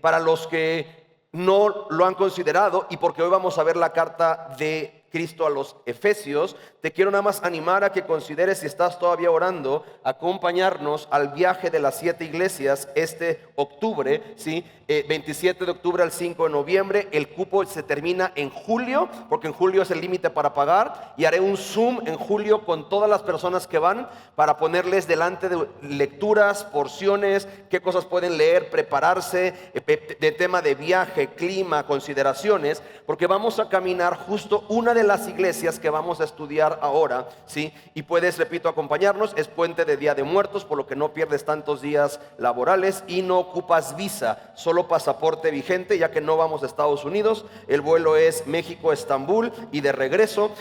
Para los que no lo han considerado y porque hoy vamos a ver la carta de Cristo a los Efesios, te quiero nada más animar a que consideres, si estás todavía orando, acompañarnos al viaje de las 7 iglesias este octubre, ¿sí? 27 de octubre al 5 de noviembre. El cupo se termina en julio, porque en julio es el límite para pagar, y haré un Zoom en julio con todas las personas que van para ponerles delante de lecturas, porciones, qué cosas pueden leer, prepararse, de tema de viaje, clima, consideraciones, porque vamos a caminar justo una de las iglesias que vamos a estudiar ahora, ¿sí? Y puedes, repito, acompañarnos. Es puente de Día de Muertos, por lo que no pierdes tantos días laborales y no ocupas visa, solo pasaporte vigente, ya que no vamos a Estados Unidos. El vuelo es México-Estambul y de regreso.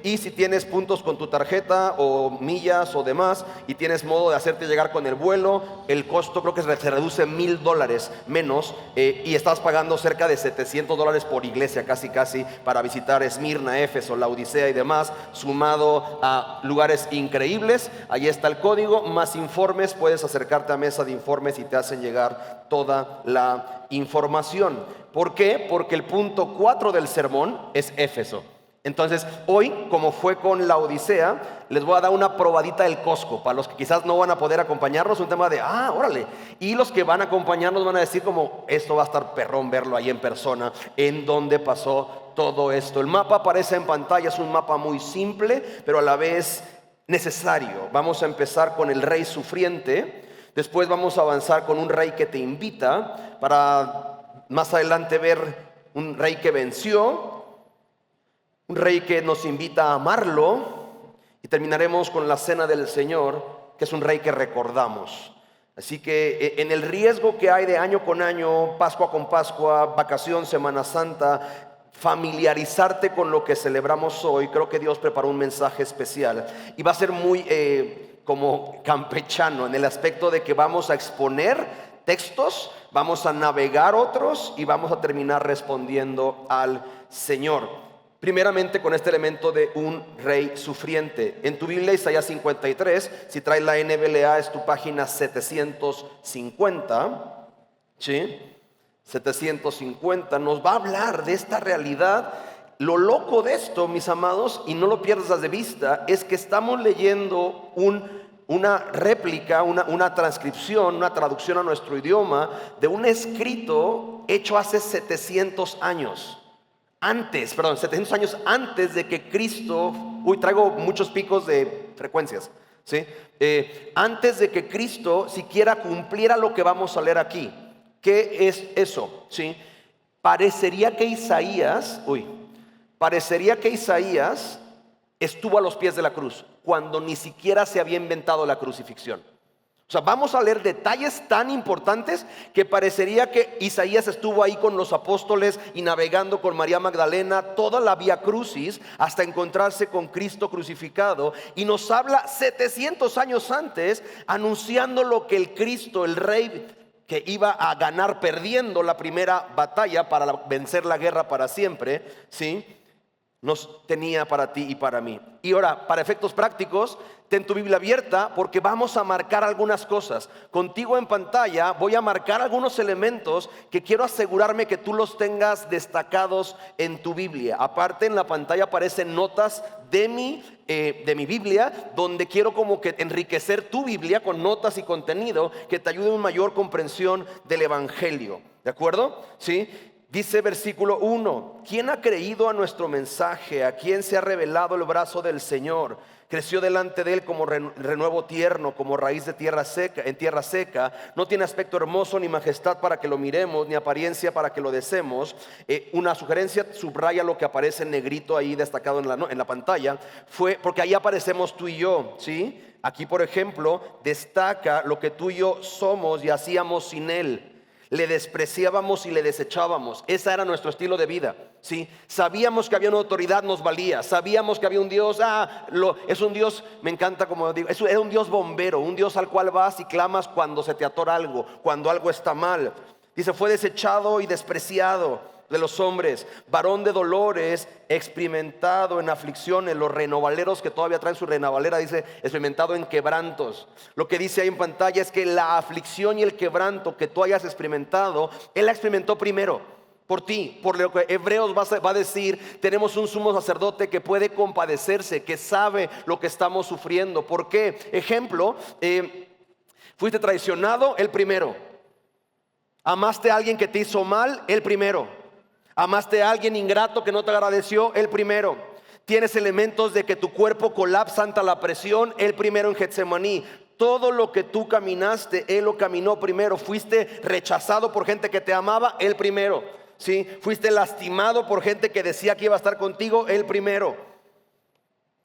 Y si tienes puntos con tu tarjeta o millas o demás y tienes modo de hacerte llegar con el vuelo, el costo creo que se reduce $1,000 menos, y estás pagando cerca de $700 por iglesia, casi para visitar Esmirna, Éfeso, la Odisea y demás, sumado a lugares increíbles. Ahí está el código. Más informes, puedes acercarte a mesa de informes y te hacen llegar toda la información. ¿Por qué? Porque el punto 4 del sermón es Éfeso. Entonces hoy, como fue con la Odisea, les voy a dar una probadita del Costco. Para los que quizás no van a poder acompañarnos, un tema de, órale. Y los que van a acompañarnos van a decir como, esto va a estar perrón verlo ahí en persona, en donde pasó todo esto. El mapa aparece en pantalla, es un mapa muy simple, pero a la vez necesario. Vamos a empezar con el rey sufriente. Después vamos a avanzar con un rey que te invita, para más adelante ver un rey que venció, un rey que nos invita a amarlo, y terminaremos con la cena del Señor, que es un rey que recordamos. Así que en el riesgo que hay de año con año, Pascua con Pascua, vacación, Semana Santa, familiarizarte con lo que celebramos hoy, creo que Dios preparó un mensaje especial y va a ser muy como campechano, en el aspecto de que vamos a exponer textos, vamos a navegar otros y vamos a terminar respondiendo al Señor. Primeramente con este elemento de un rey sufriente. En tu Biblia, Isaías 53, si traes la NBLA, es tu página 750, ¿sí? 750 nos va a hablar de esta realidad. Lo loco de esto, mis amados, y no lo pierdas de vista, es que estamos leyendo una réplica, una transcripción, una traducción a nuestro idioma de un escrito hecho hace 700 años. 700 años antes de que Cristo, traigo muchos picos de frecuencias, ¿sí? Antes de que Cristo siquiera cumpliera lo que vamos a leer aquí. ¿Qué es eso? ¿Sí? Parecería que Isaías estuvo a los pies de la cruz, cuando ni siquiera se había inventado la crucifixión. O sea, vamos a leer detalles tan importantes que parecería que Isaías estuvo ahí con los apóstoles y navegando con María Magdalena toda la vía crucis hasta encontrarse con Cristo crucificado, y nos habla 700 años antes anunciando lo que el Cristo, el Rey que iba a ganar perdiendo la primera batalla para vencer la guerra para siempre, ¿sí?, nos tenía para ti y para mí. Y ahora, para efectos prácticos, ten tu Biblia abierta, porque vamos a marcar algunas cosas. Contigo en pantalla voy a marcar algunos elementos que quiero asegurarme que tú los tengas destacados en tu Biblia. Aparte, en la pantalla aparecen notas de mi Biblia, donde quiero como que enriquecer tu Biblia con notas y contenido que te ayude a una mayor comprensión del Evangelio. ¿De acuerdo? ¿Sí? Dice versículo 1: ¿quién ha creído a nuestro mensaje? ¿A quién se ha revelado el brazo del Señor? Creció delante de él como renuevo tierno, como raíz de tierra seca, en tierra seca. No tiene aspecto hermoso, ni majestad para que lo miremos, ni apariencia para que lo deseemos. Una sugerencia: subraya lo que aparece en negrito ahí destacado en la pantalla. Fue porque ahí aparecemos tú y yo, ¿sí? Aquí, por ejemplo, destaca lo que tú y yo somos y hacíamos sin él. Le despreciábamos y le desechábamos. Ese era nuestro estilo de vida, ¿sí? Sabíamos que había una autoridad, nos valía. Sabíamos que había un Dios, es un Dios, me encanta como digo, era un Dios bombero, un Dios al cual vas y clamas cuando se te atora algo, cuando algo está mal. Dice, fue desechado y despreciado. de los hombres, varón de dolores, experimentado en aflicciones. Los renovaleros que todavía traen su renavalera dice experimentado en quebrantos. Lo que dice ahí en pantalla es que la aflicción y el quebranto que tú hayas experimentado, Él la experimentó primero por ti. Por lo que Hebreos va a decir, tenemos un sumo sacerdote que puede compadecerse, que sabe lo que estamos sufriendo. ¿Por qué? Ejemplo, fuiste traicionado, el primero. Amaste a alguien que te hizo mal, el primero. Amaste a alguien ingrato que no te agradeció, el primero. Tienes elementos de que tu cuerpo colapsa ante la presión, el primero en Getsemaní. Todo lo que tú caminaste, Él lo caminó primero. Fuiste rechazado por gente que te amaba, el primero. ¿Sí? Fuiste lastimado por gente que decía que iba a estar contigo, el primero.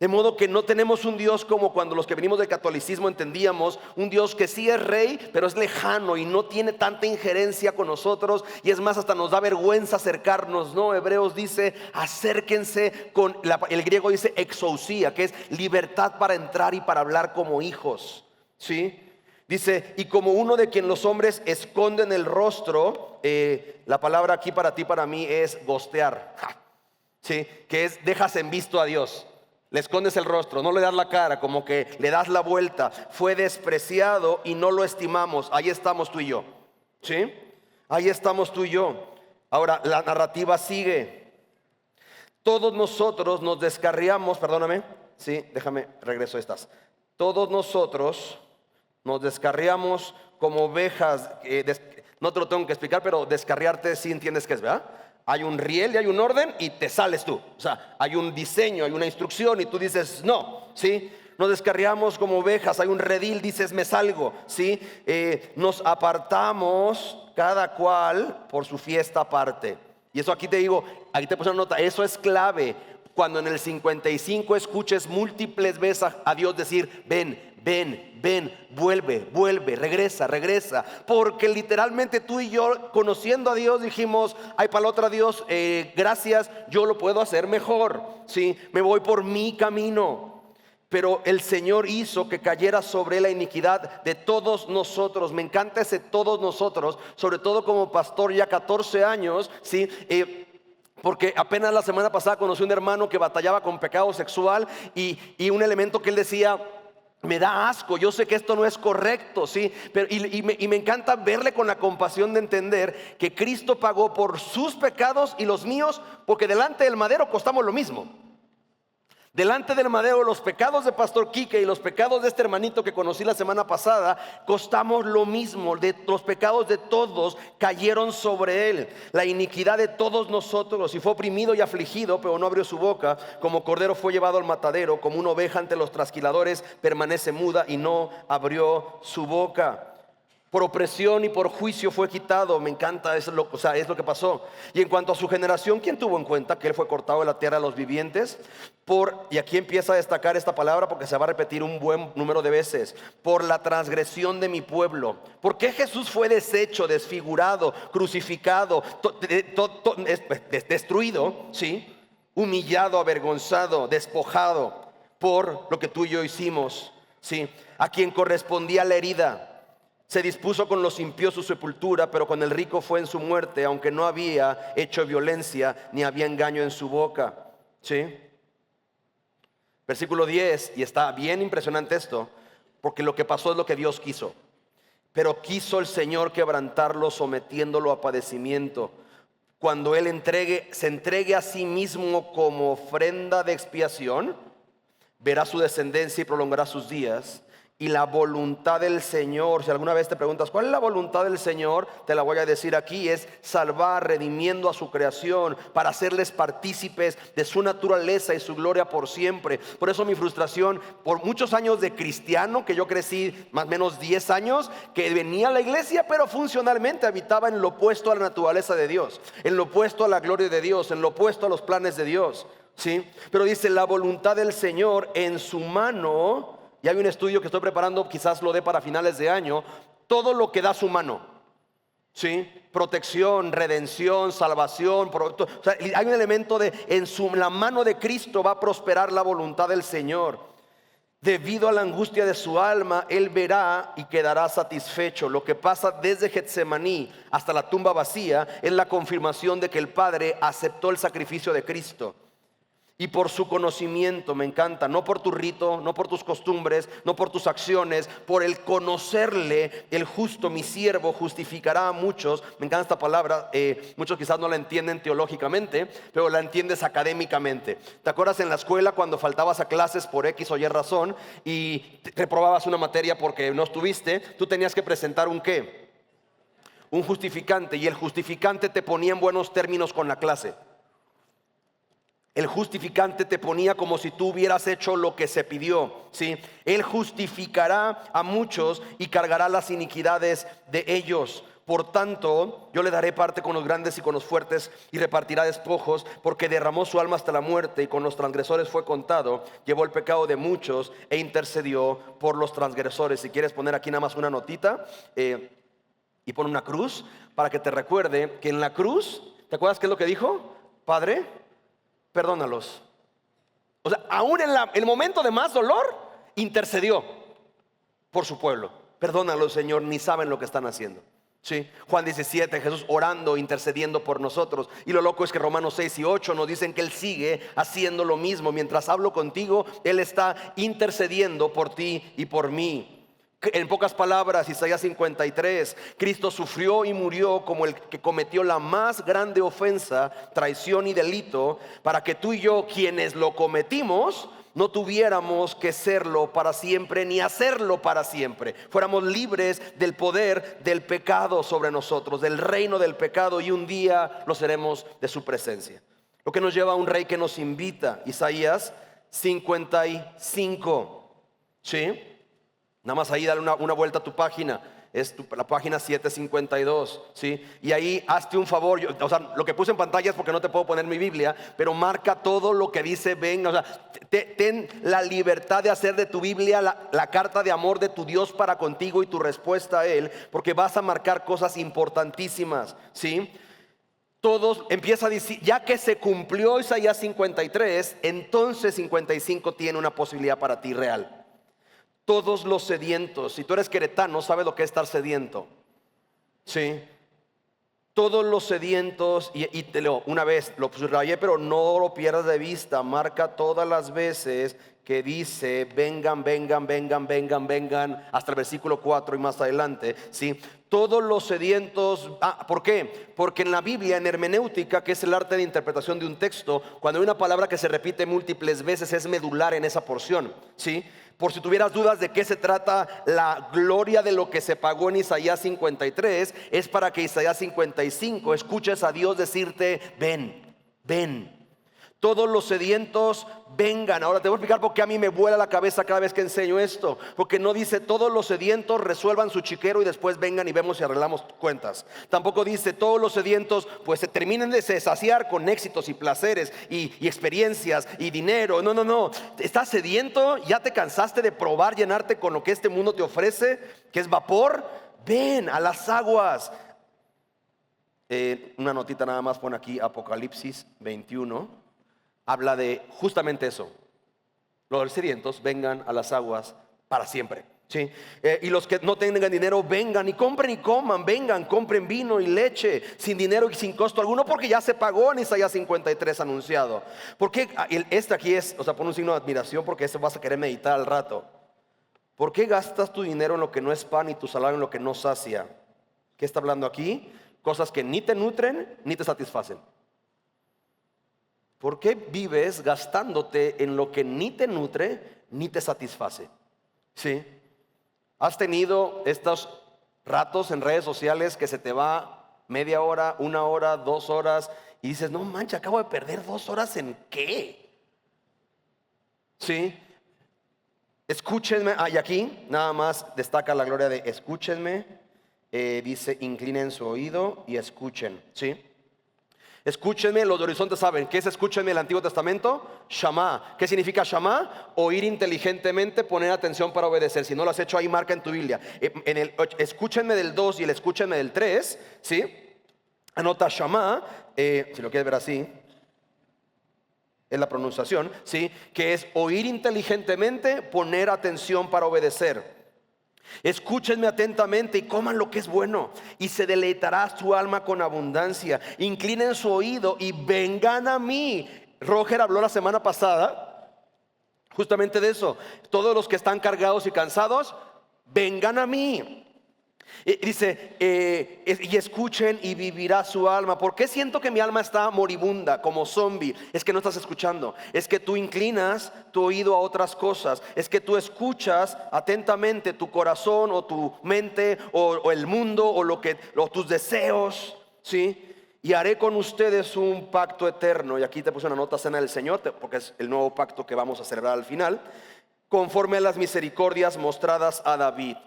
De modo que no tenemos un Dios como cuando los que venimos del catolicismo entendíamos, un Dios que sí es rey, pero es lejano y no tiene tanta injerencia con nosotros, y es más, hasta nos da vergüenza acercarnos. No, Hebreos dice, acérquense con, el griego dice exousia, que es libertad para entrar y para hablar como hijos. ¿Sí? Dice, y como uno de quien los hombres esconden el rostro, la palabra aquí para ti, para mí es gostear. ¿Sí? Que es dejas en visto a Dios. Le escondes el rostro, no le das la cara, como que le das la vuelta. Fue despreciado y no lo estimamos. Ahí estamos tú y yo. ¿Sí? Ahí estamos tú y yo. Ahora, la narrativa sigue. Todos nosotros nos descarriamos, perdóname. Sí, déjame, regreso a estas. Todos nosotros nos descarriamos como ovejas. No te lo tengo que explicar, pero descarriarte sí entiendes qué es, ¿verdad? Hay un riel y hay un orden y te sales tú. O sea, hay un diseño, hay una instrucción y tú dices no, ¿sí? Nos descarriamos como ovejas, hay un redil, dices me salgo, ¿sí? Nos apartamos cada cual por su fiesta aparte. Y eso aquí te digo, aquí te puse una nota, eso es clave. Cuando en el 55 escuches múltiples veces a Dios decir ven, ven, ven, vuelve, regresa. Porque literalmente tú y yo, conociendo a Dios, dijimos, ay, para la otra Dios, gracias, yo lo puedo hacer mejor, ¿sí? Me voy por mi camino. Pero el Señor hizo que cayera sobre la iniquidad de todos nosotros. Me encanta ese todos nosotros, sobre todo como pastor ya 14 años, ¿sí? Porque apenas la semana pasada conocí un hermano que batallaba con pecado sexual y un elemento que él decía, me da asco, yo sé que esto no es correcto, ¿sí? Pero, me encanta verle con la compasión de entender que Cristo pagó por sus pecados y los míos, porque delante del madero costamos lo mismo. Delante del madero, los pecados de Pastor Quique y los pecados de este hermanito que conocí la semana pasada, costamos lo mismo. Los pecados de todos cayeron sobre él. La iniquidad de todos nosotros. Y fue oprimido y afligido, pero no abrió su boca. Como cordero fue llevado al matadero. Como una oveja ante los trasquiladores, permanece muda y no abrió su boca. Por opresión y por juicio fue quitado. Me encanta, es lo que pasó. Y en cuanto a su generación, ¿quién tuvo en cuenta que él fue cortado de la tierra de los vivientes? Y aquí empieza a destacar esta palabra porque se va a repetir un buen número de veces. Por la transgresión de mi pueblo. ¿Por qué Jesús fue deshecho, desfigurado, crucificado, destruido? ¿Sí? Humillado, avergonzado, despojado por lo que tú y yo hicimos. ¿Sí? A quien correspondía la herida. Se dispuso con los impíos su sepultura, pero con el rico fue en su muerte, aunque no había hecho violencia ni había engaño en su boca. ¿Sí? Versículo 10, y está bien impresionante esto, porque lo que pasó es lo que Dios quiso. Pero quiso el Señor quebrantarlo, sometiéndolo a padecimiento. Cuando Él se entregue a sí mismo como ofrenda de expiación, verá su descendencia y prolongará sus días. Y la voluntad del Señor, si alguna vez te preguntas ¿cuál es la voluntad del Señor? Te la voy a decir aquí, es salvar, redimiendo a su creación, para hacerles partícipes de su naturaleza y su gloria por siempre. Por eso mi frustración, por muchos años de cristiano, que yo crecí más o menos 10 años, que venía a la iglesia, pero funcionalmente habitaba en lo opuesto a la naturaleza de Dios, en lo opuesto a la gloria de Dios, en lo opuesto a los planes de Dios, ¿sí? Pero dice, la voluntad del Señor en su mano. Y hay un estudio que estoy preparando, quizás lo dé para finales de año. Todo lo que da su mano, ¿sí? Protección, redención, salvación. O sea, hay un elemento de la mano de Cristo va a prosperar la voluntad del Señor. Debido a la angustia de su alma, él verá y quedará satisfecho. Lo que pasa desde Getsemaní hasta la tumba vacía es la confirmación de que el Padre aceptó el sacrificio de Cristo. Y por su conocimiento, me encanta, no por tu rito, no por tus costumbres, no por tus acciones, por el conocerle, el justo, mi siervo, justificará a muchos. Me encanta esta palabra, muchos quizás no la entienden teológicamente, pero la entiendes académicamente. ¿Te acuerdas en la escuela cuando faltabas a clases por X o Y razón y reprobabas una materia porque no estuviste? Tú tenías que presentar un ¿qué? Un justificante, y el justificante te ponía en buenos términos con la clase. El justificante te ponía como si tú hubieras hecho lo que se pidió, ¿sí? Él justificará a muchos y cargará las iniquidades de ellos. Por tanto, yo le daré parte con los grandes y con los fuertes, y repartirá despojos, porque derramó su alma hasta la muerte, y con los transgresores fue contado. Llevó el pecado de muchos e intercedió por los transgresores. Si quieres poner aquí nada más una notita y pon una cruz para que te recuerde que en la cruz, ¿te acuerdas qué es lo que dijo? Padre, perdónalos. O sea, aún en el momento de más dolor, intercedió por su pueblo. Perdónalos, Señor, ni saben lo que están haciendo. Sí. Juan 17, Jesús orando, intercediendo por nosotros. Y lo loco es que Romanos 6 y 8 nos dicen que Él sigue haciendo lo mismo. Mientras hablo contigo, Él está intercediendo por ti y por mí. En pocas palabras, Isaías 53, Cristo sufrió y murió como el que cometió la más grande ofensa, traición y delito, para que tú y yo, quienes lo cometimos, no tuviéramos que serlo para siempre ni hacerlo para siempre. Fuéramos libres del poder del pecado sobre nosotros, del reino del pecado, y un día lo seremos de su presencia. Lo que nos lleva a un rey que nos invita, Isaías 55, ¿sí? Nada más ahí dale una vuelta a tu página. Es la página 752, ¿sí? Y ahí hazte un favor. O sea, lo que puse en pantalla es porque no te puedo poner mi Biblia, pero marca todo lo que dice ven. O sea, ten la libertad de hacer de tu Biblia la carta de amor de tu Dios para contigo y tu respuesta a Él, porque vas a marcar cosas importantísimas, ¿sí? Todos empieza a decir, ya que se cumplió Isaías 53, entonces 55 tiene una posibilidad para ti real. Todos los sedientos, si tú eres queretano, sabes lo que es estar sediento, ¿sí? Todos los sedientos, y te leo una vez, lo subrayé, pero no lo pierdas de vista. Marca todas las veces que dice vengan, vengan, vengan, vengan, vengan, hasta el versículo 4 y más adelante, ¿sí? Todos los sedientos. ¿Por qué? Porque en la Biblia, en hermenéutica, que es el arte de interpretación de un texto, cuando hay una palabra que se repite múltiples veces, es medular en esa porción, ¿sí? Por si tuvieras dudas de qué se trata la gloria de lo que se pagó en Isaías 53, es para que Isaías 55 escuches a Dios decirte ven, ven. Todos los sedientos vengan. Ahora te voy a explicar por qué a mí me vuela la cabeza cada vez que enseño esto. Porque no dice todos los sedientos resuelvan su chiquero y después vengan y vemos si arreglamos cuentas. Tampoco dice todos los sedientos pues se terminen de saciar con éxitos y placeres y experiencias y dinero. No, no, no. ¿Estás sediento? ¿Ya te cansaste de probar llenarte con lo que este mundo te ofrece, que es vapor? Ven a las aguas. Una notita nada más, pon aquí Apocalipsis 21. Habla de justamente eso. Los sedientos vengan a las aguas para siempre, ¿sí? Y los que no tengan dinero vengan y compren y coman. Vengan, compren vino y leche sin dinero y sin costo alguno, porque ya se pagó en Isaías 53 anunciado. Porque este aquí es, o sea, pon un signo de admiración, porque eso vas a querer meditar al rato. ¿Por qué gastas tu dinero en lo que no es pan y tu salario en lo que no sacia? ¿Qué está hablando aquí? Cosas que ni te nutren ni te satisfacen. ¿Por qué vives gastándote en lo que ni te nutre ni te satisface? ¿Sí? ¿Has tenido estos ratos en redes sociales que se te va media hora, 1 hora, 2 horas y dices, no manches, acabo de perder 2 horas en qué? ¿Sí? Escúchenme, y aquí nada más destaca la gloria de escúchenme, dice inclinen su oído y escuchen, ¿sí? Escúchenme, los de Horizonte saben ¿qué es escúchenme en el Antiguo Testamento? Shama. ¿Qué significa Shama? Oír inteligentemente, poner atención para obedecer. Si no lo has hecho ahí, marca en tu Biblia. En el escúchenme del 2 y el escúchenme del 3, ¿sí? Anota Shama, si lo quieres ver así. es la pronunciación, ¿sí? Que es oír inteligentemente, poner atención para obedecer. Escúchenme atentamente y coman lo que es bueno, y se deleitará su alma con abundancia. Inclinen su oído y vengan a mí. Roger habló la semana pasada justamente de eso. Todos los que están cargados y cansados, vengan a mí. Dice, y escuchen y vivirá su alma. ¿Por qué siento que mi alma está moribunda, como zombie? Es que no estás escuchando. Es que tú inclinas tu oído a otras cosas. Es que tú escuchas atentamente tu corazón o tu mente o el mundo o tus deseos, ¿sí? Y haré con ustedes un pacto eterno. Y aquí te puse una nota, cena del Señor, porque es el nuevo pacto que vamos a celebrar al final. Conforme a las misericordias mostradas a David.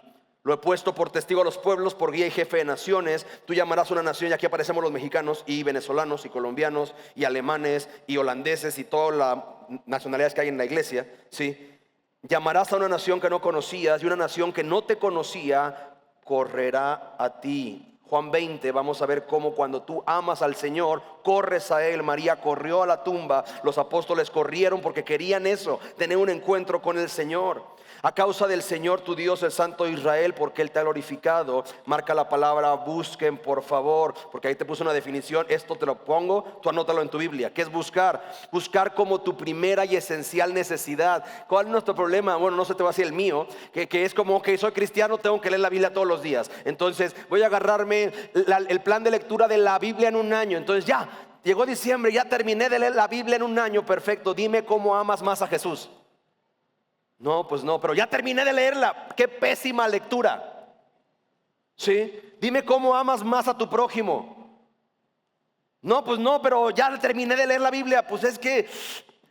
Lo he puesto por testigo a los pueblos, por guía y jefe de naciones. Tú llamarás una nación, y aquí aparecemos los mexicanos y venezolanos y colombianos y alemanes y holandeses y todas las nacionalidades que hay en la iglesia, ¿sí? Llamarás a una nación que no conocías, y una nación que no te conocía correrá a ti. Juan 20, vamos a ver cómo cuando tú amas al Señor, corres a Él. María corrió a la tumba, los apóstoles corrieron porque querían eso, tener un encuentro con el Señor. A causa del Señor tu Dios, el Santo de Israel, porque Él te ha glorificado. Marca la palabra busquen, por favor, porque ahí te puse una definición. Esto te lo pongo, tú anótalo en tu Biblia. ¿Qué es buscar? Buscar como tu primera y esencial necesidad. ¿Cuál es nuestro problema? Bueno, no se te va a decir el mío, que es como que soy cristiano, tengo que leer la Biblia todos los días. Entonces voy a agarrarme el plan de lectura de la Biblia en un año. Entonces ya, llegó diciembre, ya terminé de leer la Biblia en un año. Perfecto, dime cómo amas más a Jesús. No, pues no, pero ya terminé de leerla. Qué pésima lectura. ¿Sí? Dime cómo amas más a tu prójimo. No, pues no, pero ya terminé de leer la Biblia. Pues es que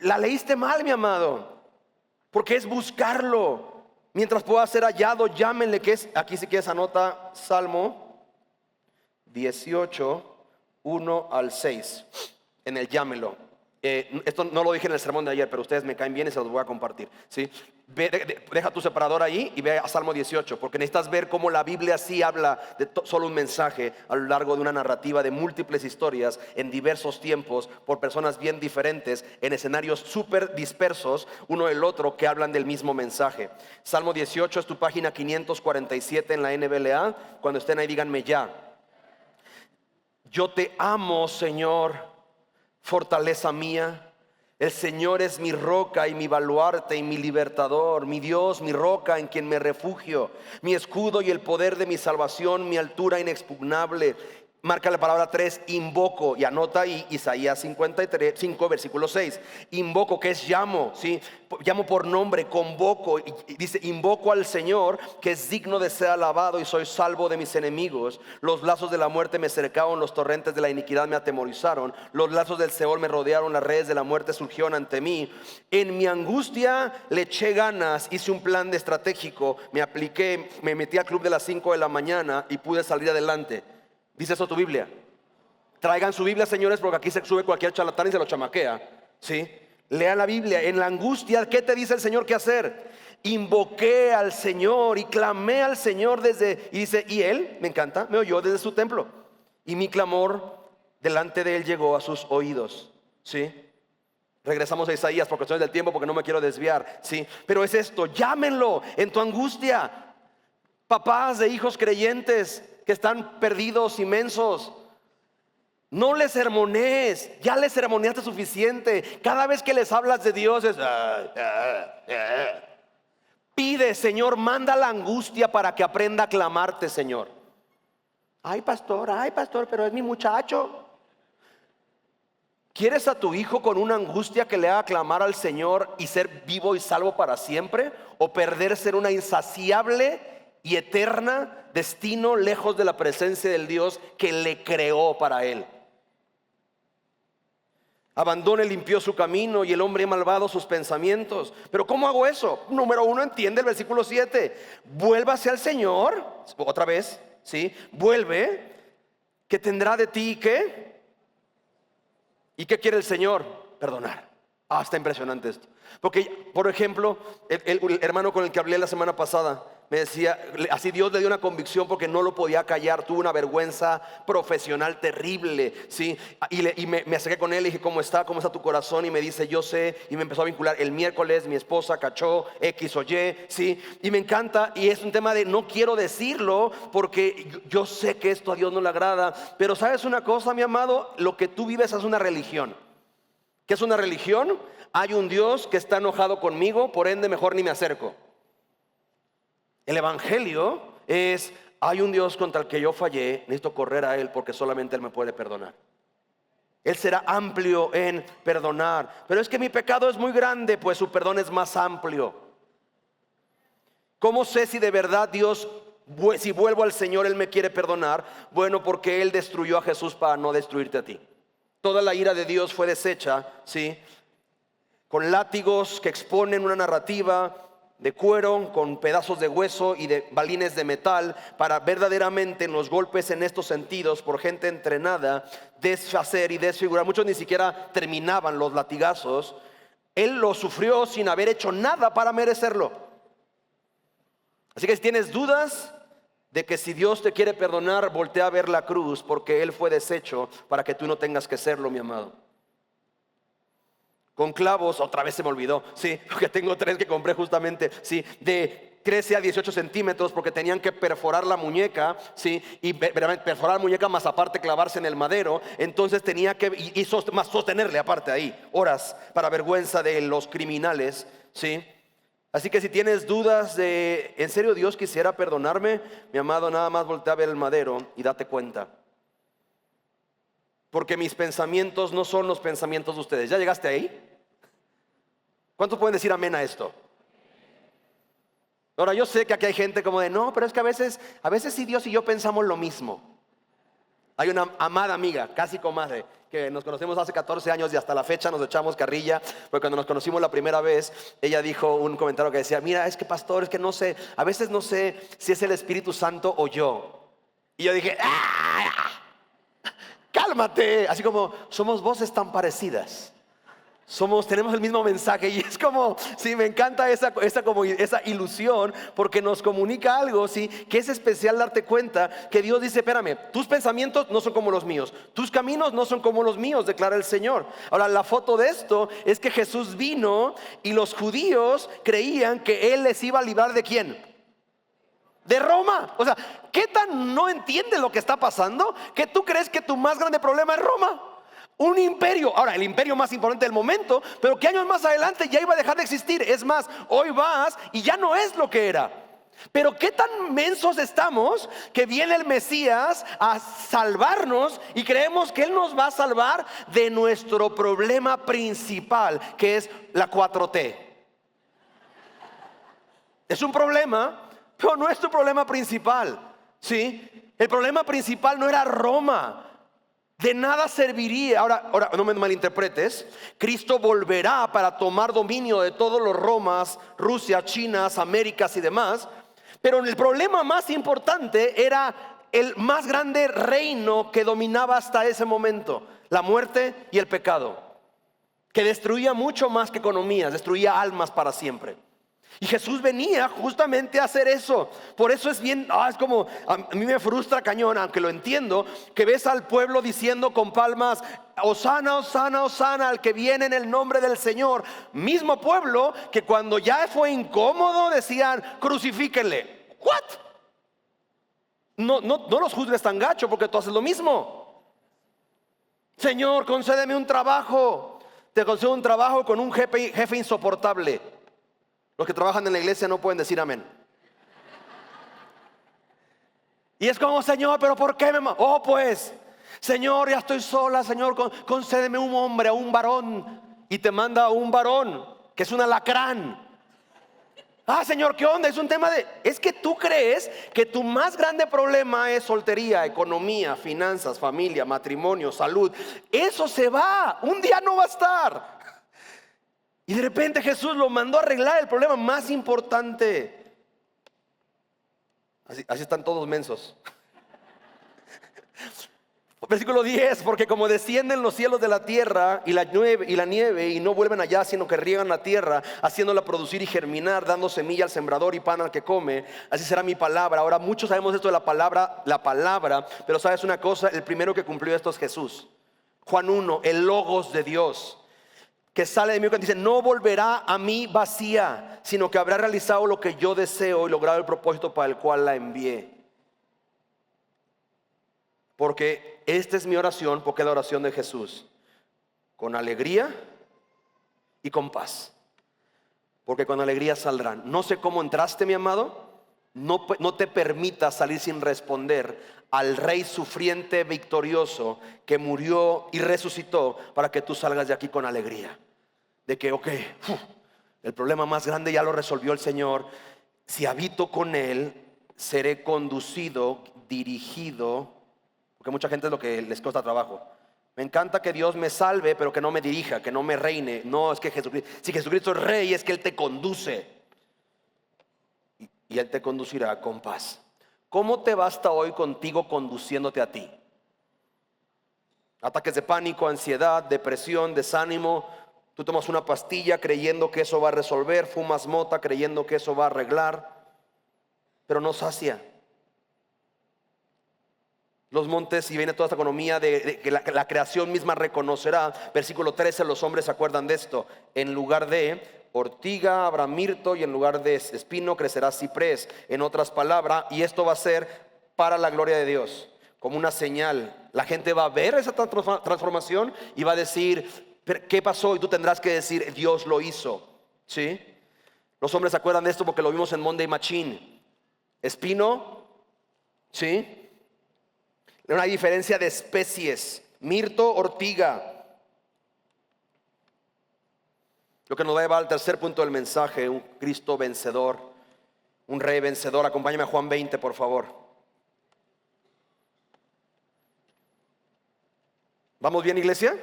la leíste mal, mi amado. Porque es buscarlo. Mientras pueda ser hallado, llámenle, que es, aquí si quieres anota Salmo 18, 1 al 6. En el llámelo. Esto no lo dije en el sermón de ayer, pero ustedes me caen bien y se los voy a compartir, ¿sí? Deja tu separador ahí y ve a Salmo 18, porque necesitas ver cómo la Biblia sí habla de solo un mensaje a lo largo de una narrativa de múltiples historias en diversos tiempos, por personas bien diferentes, en escenarios súper dispersos uno del otro, que hablan del mismo mensaje. Salmo 18 es tu página 547 en la NBLA. Cuando estén ahí díganme ya. Yo te amo, Señor, fortaleza mía. El Señor es mi roca y mi baluarte y mi libertador, mi Dios, mi roca en quien me refugio, mi escudo y el poder de mi salvación, mi altura inexpugnable. Marca la palabra 3, invoco, y anota ahí Isaías 55, versículo 6. Invoco, que es llamo, ¿sí? Llamo por nombre, convoco, y dice, invoco al Señor, que es digno de ser alabado, y soy salvo de mis enemigos. Los lazos de la muerte me cercaron, los torrentes de la iniquidad me atemorizaron, los lazos del Seol me rodearon, las redes de la muerte surgieron ante mí. En mi angustia le eché ganas, hice un plan de estratégico, me apliqué, me metí al club de las 5 de la mañana y pude salir adelante. ¿Dice eso tu Biblia? Traigan su Biblia, señores, porque aquí se sube cualquier charlatán y se lo chamaquea, ¿sí? Lean la Biblia. En la angustia, ¿qué te dice el Señor que hacer? Invoqué al Señor y clamé al Señor y dice, y Él, me encanta, me oyó desde su templo, y mi clamor delante de Él llegó a sus oídos, ¿sí? Regresamos a Isaías por cuestiones del tiempo, porque no me quiero desviar, ¿sí? Pero es esto, llámenlo en tu angustia. Papás de hijos creyentes que están perdidos, inmensos, no les sermonees, ya les sermoneaste suficiente. Cada vez que les hablas de Dios es pide, Señor, manda la angustia para que aprenda a clamarte, Señor. Ay, pastor, pero es mi muchacho. ¿Quieres a tu hijo con una angustia que le haga clamar al Señor y ser vivo y salvo para siempre? ¿O perderse en una insaciable y eterna destino lejos de la presencia del Dios que le creó para él? Abandone, limpió su camino, y el hombre malvado sus pensamientos. Pero ¿cómo hago eso? Número 1, entiende el versículo 7. Vuélvase al Señor, otra vez, ¿sí? Vuelve, que tendrá de ti, ¿qué? ¿Y qué quiere el Señor? Perdonar. Está impresionante esto. Porque, por ejemplo, el hermano con el que hablé la semana pasada, Me decía, así Dios le dio una convicción porque no lo podía callar, tuvo una vergüenza profesional terrible, ¿sí? Y me acerqué con él y dije, ¿cómo está? ¿Cómo está tu corazón? Y me dice, yo sé, y me empezó a vincular. El miércoles mi esposa cachó X o Y, ¿sí? Y me encanta, y es un tema de no quiero decirlo porque yo sé que esto a Dios no le agrada, pero ¿sabes una cosa, mi amado? Lo que tú vives es una religión. ¿Qué es una religión? Hay un Dios que está enojado conmigo, por ende mejor ni me acerco. El evangelio es, hay un Dios contra el que yo fallé, necesito correr a Él porque solamente Él me puede perdonar. Él será amplio en perdonar. Pero es que mi pecado es muy grande, pues su perdón es más amplio. ¿Cómo sé si de verdad Dios, si vuelvo al Señor, Él me quiere perdonar? Bueno, porque Él destruyó a Jesús para no destruirte a ti. Toda la ira de Dios fue deshecha, ¿sí? Con látigos que exponen una narrativa de cuero, con pedazos de hueso y de balines de metal, para verdaderamente en los golpes en estos sentidos por gente entrenada, deshacer y desfigurar. Muchos ni siquiera terminaban los latigazos. Él lo sufrió sin haber hecho nada para merecerlo. Así que si tienes dudas de que si Dios te quiere perdonar, voltea a ver la cruz, porque Él fue deshecho para que tú no tengas que serlo, mi amado. Con clavos, otra vez se me olvidó, sí, porque tengo 3 que compré justamente, sí, de 13 a 18 centímetros, porque tenían que perforar la muñeca, sí, y perforar la muñeca más aparte clavarse en el madero. Entonces tenía que, más sostenerle aparte ahí, horas, para vergüenza de los criminales, sí. Así que si tienes dudas de, ¿en serio Dios quisiera perdonarme? Mi amado, nada más voltea a ver el madero y date cuenta. Porque mis pensamientos no son los pensamientos de ustedes. ¿Ya llegaste ahí? ¿Cuántos pueden decir amén a esto? Ahora yo sé que aquí hay gente como de, no, pero es que a veces sí Dios y yo pensamos lo mismo. Hay una amada amiga, casi comadre, que nos conocemos hace 14 años y hasta la fecha nos echamos carrilla, porque cuando nos conocimos la primera vez, ella dijo un comentario que decía, mira, es que pastor, es que no sé, a veces no sé si es el Espíritu Santo o yo. Y yo dije, ¡ah! Cálmate, así como somos voces tan parecidas. Tenemos el mismo mensaje y es como, sí, me encanta esa ilusión porque nos comunica algo, sí, que es especial darte cuenta que Dios dice, espérame, tus pensamientos no son como los míos, tus caminos no son como los míos, declara el Señor. Ahora la foto de esto es que Jesús vino y los judíos creían que Él les iba a librar ¿de quién? De Roma. O sea, ¿qué tan no entiendes lo que está pasando? Que tú crees que tu más grande problema es Roma. Un imperio, ahora el imperio más importante del momento, pero que años más adelante ya iba a dejar de existir. Es más, hoy vas y ya no es lo que era. Pero qué tan mensos estamos que viene el Mesías a salvarnos y creemos que Él nos va a salvar de nuestro problema principal, que es la 4T. Es un problema, pero no es tu problema principal, ¿sí? El problema principal no era Roma. De nada serviría, ahora no me malinterpretes, Cristo volverá para tomar dominio de todos los Romas, Rusia, China, Américas y demás. Pero el problema más importante era el más grande reino que dominaba hasta ese momento, la muerte y el pecado, que destruía mucho más que economías, destruía almas para siempre. Y Jesús venía justamente a hacer eso. Por eso es bien, es como, a mí me frustra cañón, aunque lo entiendo, que ves al pueblo diciendo con palmas, Hosana, Hosana, Hosana, al que viene en el nombre del Señor. Mismo pueblo que cuando ya fue incómodo decían, crucifíquenle. ¿What? No los juzgues tan gacho porque tú haces lo mismo. Señor, concédeme un trabajo. Te concedo un trabajo con un jefe insoportable. Los que trabajan en la iglesia no pueden decir amén. Y es como, Señor, pero ¿por qué me? Oh, pues, Señor, ya estoy sola, Señor, concédeme un hombre, a un varón. Y te manda a un varón que es un alacrán. Señor, ¿qué onda? Es un tema es que tú crees que tu más grande problema es soltería, economía, finanzas, familia, matrimonio, salud. Eso se va, un día no va a estar. Y de repente Jesús lo mandó a arreglar el problema más importante. Así están todos mensos. Versículo 10, porque como descienden los cielos de la tierra y la nieve y no vuelven allá, sino que riegan la tierra, haciéndola producir y germinar, dando semilla al sembrador y pan al que come, así será mi palabra. Ahora muchos sabemos esto de la palabra, pero sabes una cosa, el primero que cumplió esto es Jesús. Juan 1, el logos de Dios, que sale de mí, que dice, no volverá a mí vacía, sino que habrá realizado lo que yo deseo y logrado el propósito para el cual la envié. Porque esta es mi oración, porque es la oración de Jesús, con alegría y con paz, porque con alegría saldrán. No sé cómo entraste, mi amado, no te permitas salir sin responder al Rey sufriente victorioso que murió y resucitó, para que tú salgas de aquí con alegría, de que el problema más grande ya lo resolvió el Señor. Si habito con Él, seré conducido, dirigido. Porque mucha gente es lo que les cuesta trabajo. Me encanta que Dios me salve, pero que no me dirija, que no me reine. No, es que Jesucristo, si Jesucristo es rey, es que Él te conduce. Y Él te conducirá con paz. ¿Cómo te va hasta hoy contigo conduciéndote a ti? Ataques de pánico, ansiedad, depresión, desánimo. Tú tomas una pastilla creyendo que eso va a resolver. Fumas mota creyendo que eso va a arreglar. Pero no sacia los montes, y viene toda esta economía de que la creación misma reconocerá. Versículo 13, los hombres se acuerdan de esto. En lugar de ortiga habrá mirto, y en lugar de espino crecerá ciprés. En otras palabras, y esto va a ser para la gloria de Dios, como una señal. La gente va a ver esa transformación y va a decir, ¿qué pasó? Y tú tendrás que decir, Dios lo hizo. ¿Sí? Los hombres se acuerdan de esto porque lo vimos en Monday Machine. Espino, ¿sí? Una diferencia de especies. Mirto, ortiga. Lo que nos va a llevar al tercer punto del mensaje: un Cristo vencedor, un rey vencedor. Acompáñame a Juan 20, por favor. ¿Vamos bien, iglesia?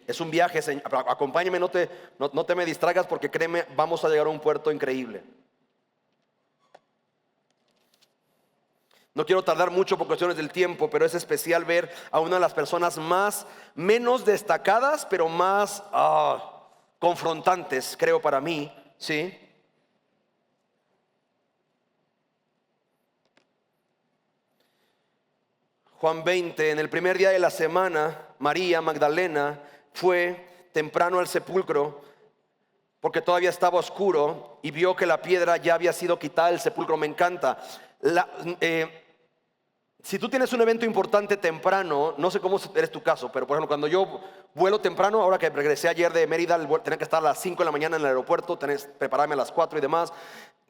Es un viaje, acompáñame, no te me distraigas, porque créeme, vamos a llegar a un puerto increíble. No quiero tardar mucho por cuestiones del tiempo, pero es especial ver a una de las personas menos destacadas, pero más confrontantes, creo, para mí, ¿sí? Juan 20, en el primer día de la semana, María Magdalena fue temprano al sepulcro, porque todavía estaba oscuro, y vio que la piedra ya había sido quitada del sepulcro. Me encanta. Si tú tienes un evento importante temprano, no sé cómo eres tu caso, pero por ejemplo, cuando yo vuelo temprano, ahora que regresé ayer de Mérida, tenía que estar a las 5 de la mañana en el aeropuerto, tenés que prepararme a las 4 y demás,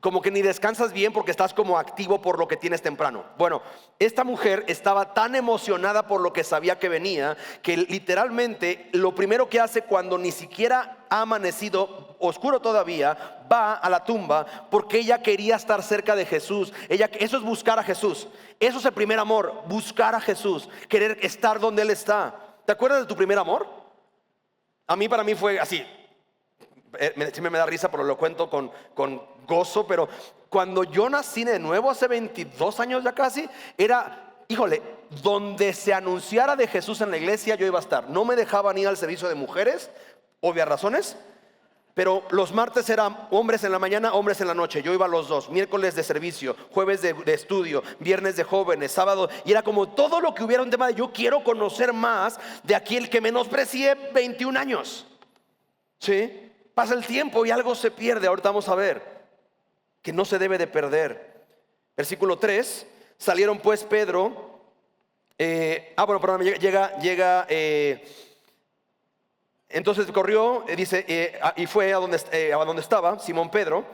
como que ni descansas bien porque estás como activo por lo que tienes temprano. Bueno, esta mujer estaba tan emocionada por lo que sabía que venía, que literalmente lo primero que hace cuando ni siquiera ha amanecido, oscuro todavía, va a la tumba, porque ella quería estar cerca de Jesús. Eso es buscar a Jesús. Eso es el primer amor, buscar a Jesús, querer estar donde Él está. ¿Te acuerdas de tu primer amor? Para mí fue así. Siempre me da risa, pero lo cuento con gozo. Pero cuando yo nací de nuevo hace 22 años ya casi, era, híjole, donde se anunciara de Jesús en la iglesia yo iba a estar. No me dejaban ir al servicio de mujeres, obvias razones, pero los martes eran hombres en la mañana, hombres en la noche. Yo iba a los dos, miércoles de servicio, jueves de estudio, viernes de jóvenes, sábado. Y era como todo lo que hubiera un tema de yo quiero conocer más de aquel que menosprecié 21 años. ¿Sí? Pasa el tiempo y algo se pierde. Ahorita vamos a ver que no se debe de perder. Versículo 3. Salieron pues Pedro. Llega. Entonces corrió, dice, y fue a donde estaba Simón Pedro,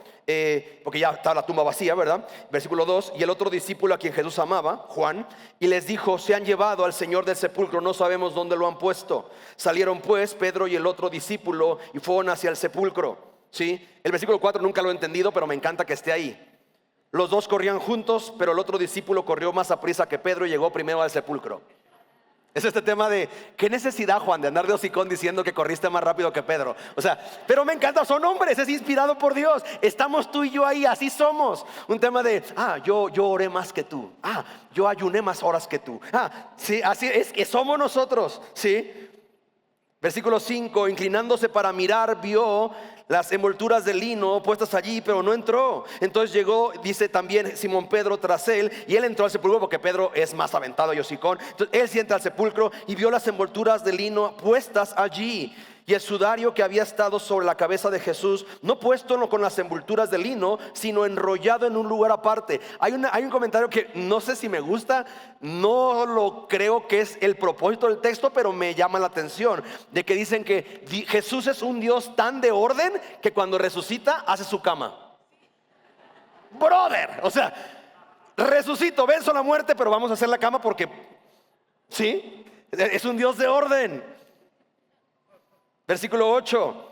porque ya estaba la tumba vacía, ¿verdad? Versículo 2. Y el otro discípulo a quien Jesús amaba, Juan, y les dijo: se han llevado al Señor del sepulcro, no sabemos dónde lo han puesto. Salieron pues Pedro y el otro discípulo y fueron hacia el sepulcro. ¿Sí? El versículo 4 nunca lo he entendido, pero me encanta que esté ahí. Los dos corrían juntos, pero el otro discípulo corrió más aprisa que Pedro y llegó primero al sepulcro. Es este tema de, ¿qué necesidad, Juan, de andar de hocicón diciendo que corriste más rápido que Pedro? O sea, pero me encanta, son hombres, es inspirado por Dios. Estamos tú y yo ahí, así somos. Un tema de, yo oré más que tú. Yo ayuné más horas que tú. Sí, así es que somos nosotros, ¿sí? Versículo 5, inclinándose para mirar, vio las envolturas de lino puestas allí, pero no entró. Entonces llegó, dice también Simón Pedro tras él, y él entró al sepulcro porque Pedro es más aventado y hocicón. Entonces él sí entra al sepulcro y vio las envolturas de lino puestas allí, y el sudario que había estado sobre la cabeza de Jesús, no puesto con las envolturas de lino, sino enrollado en un lugar aparte. Hay un comentario que no sé si me gusta, no lo creo que es el propósito del texto, pero me llama la atención, de que dicen que Jesús es un Dios tan de orden que cuando resucita hace su cama. Brother, o sea, resucito, venzo la muerte, pero vamos a hacer la cama porque, ¿sí? Es un Dios de orden. Versículo 8.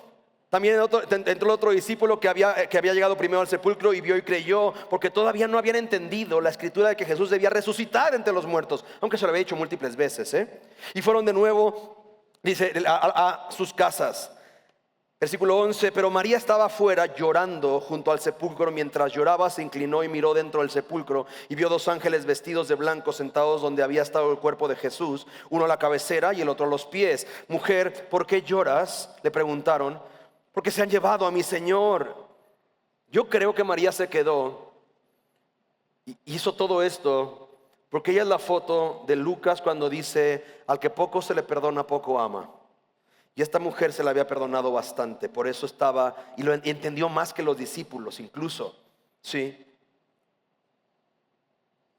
También entró el otro discípulo que había llegado primero al sepulcro y vio y creyó, porque todavía no habían entendido la escritura de que Jesús debía resucitar entre los muertos, aunque se lo había dicho múltiples veces, Y fueron de nuevo, dice, a sus casas. Versículo 11, pero María estaba afuera llorando junto al sepulcro. Mientras lloraba se inclinó y miró dentro del sepulcro y vio dos ángeles vestidos de blanco sentados donde había estado el cuerpo de Jesús, uno a la cabecera y el otro a los pies. Mujer, ¿por qué lloras?, le preguntaron. Porque se han llevado a mi Señor. Yo creo que María se quedó y hizo todo esto porque ella es la foto de Lucas cuando dice, al que poco se le perdona, poco ama. Y esta mujer se la había perdonado bastante, por eso estaba, y lo entendió más que los discípulos incluso, ¿sí?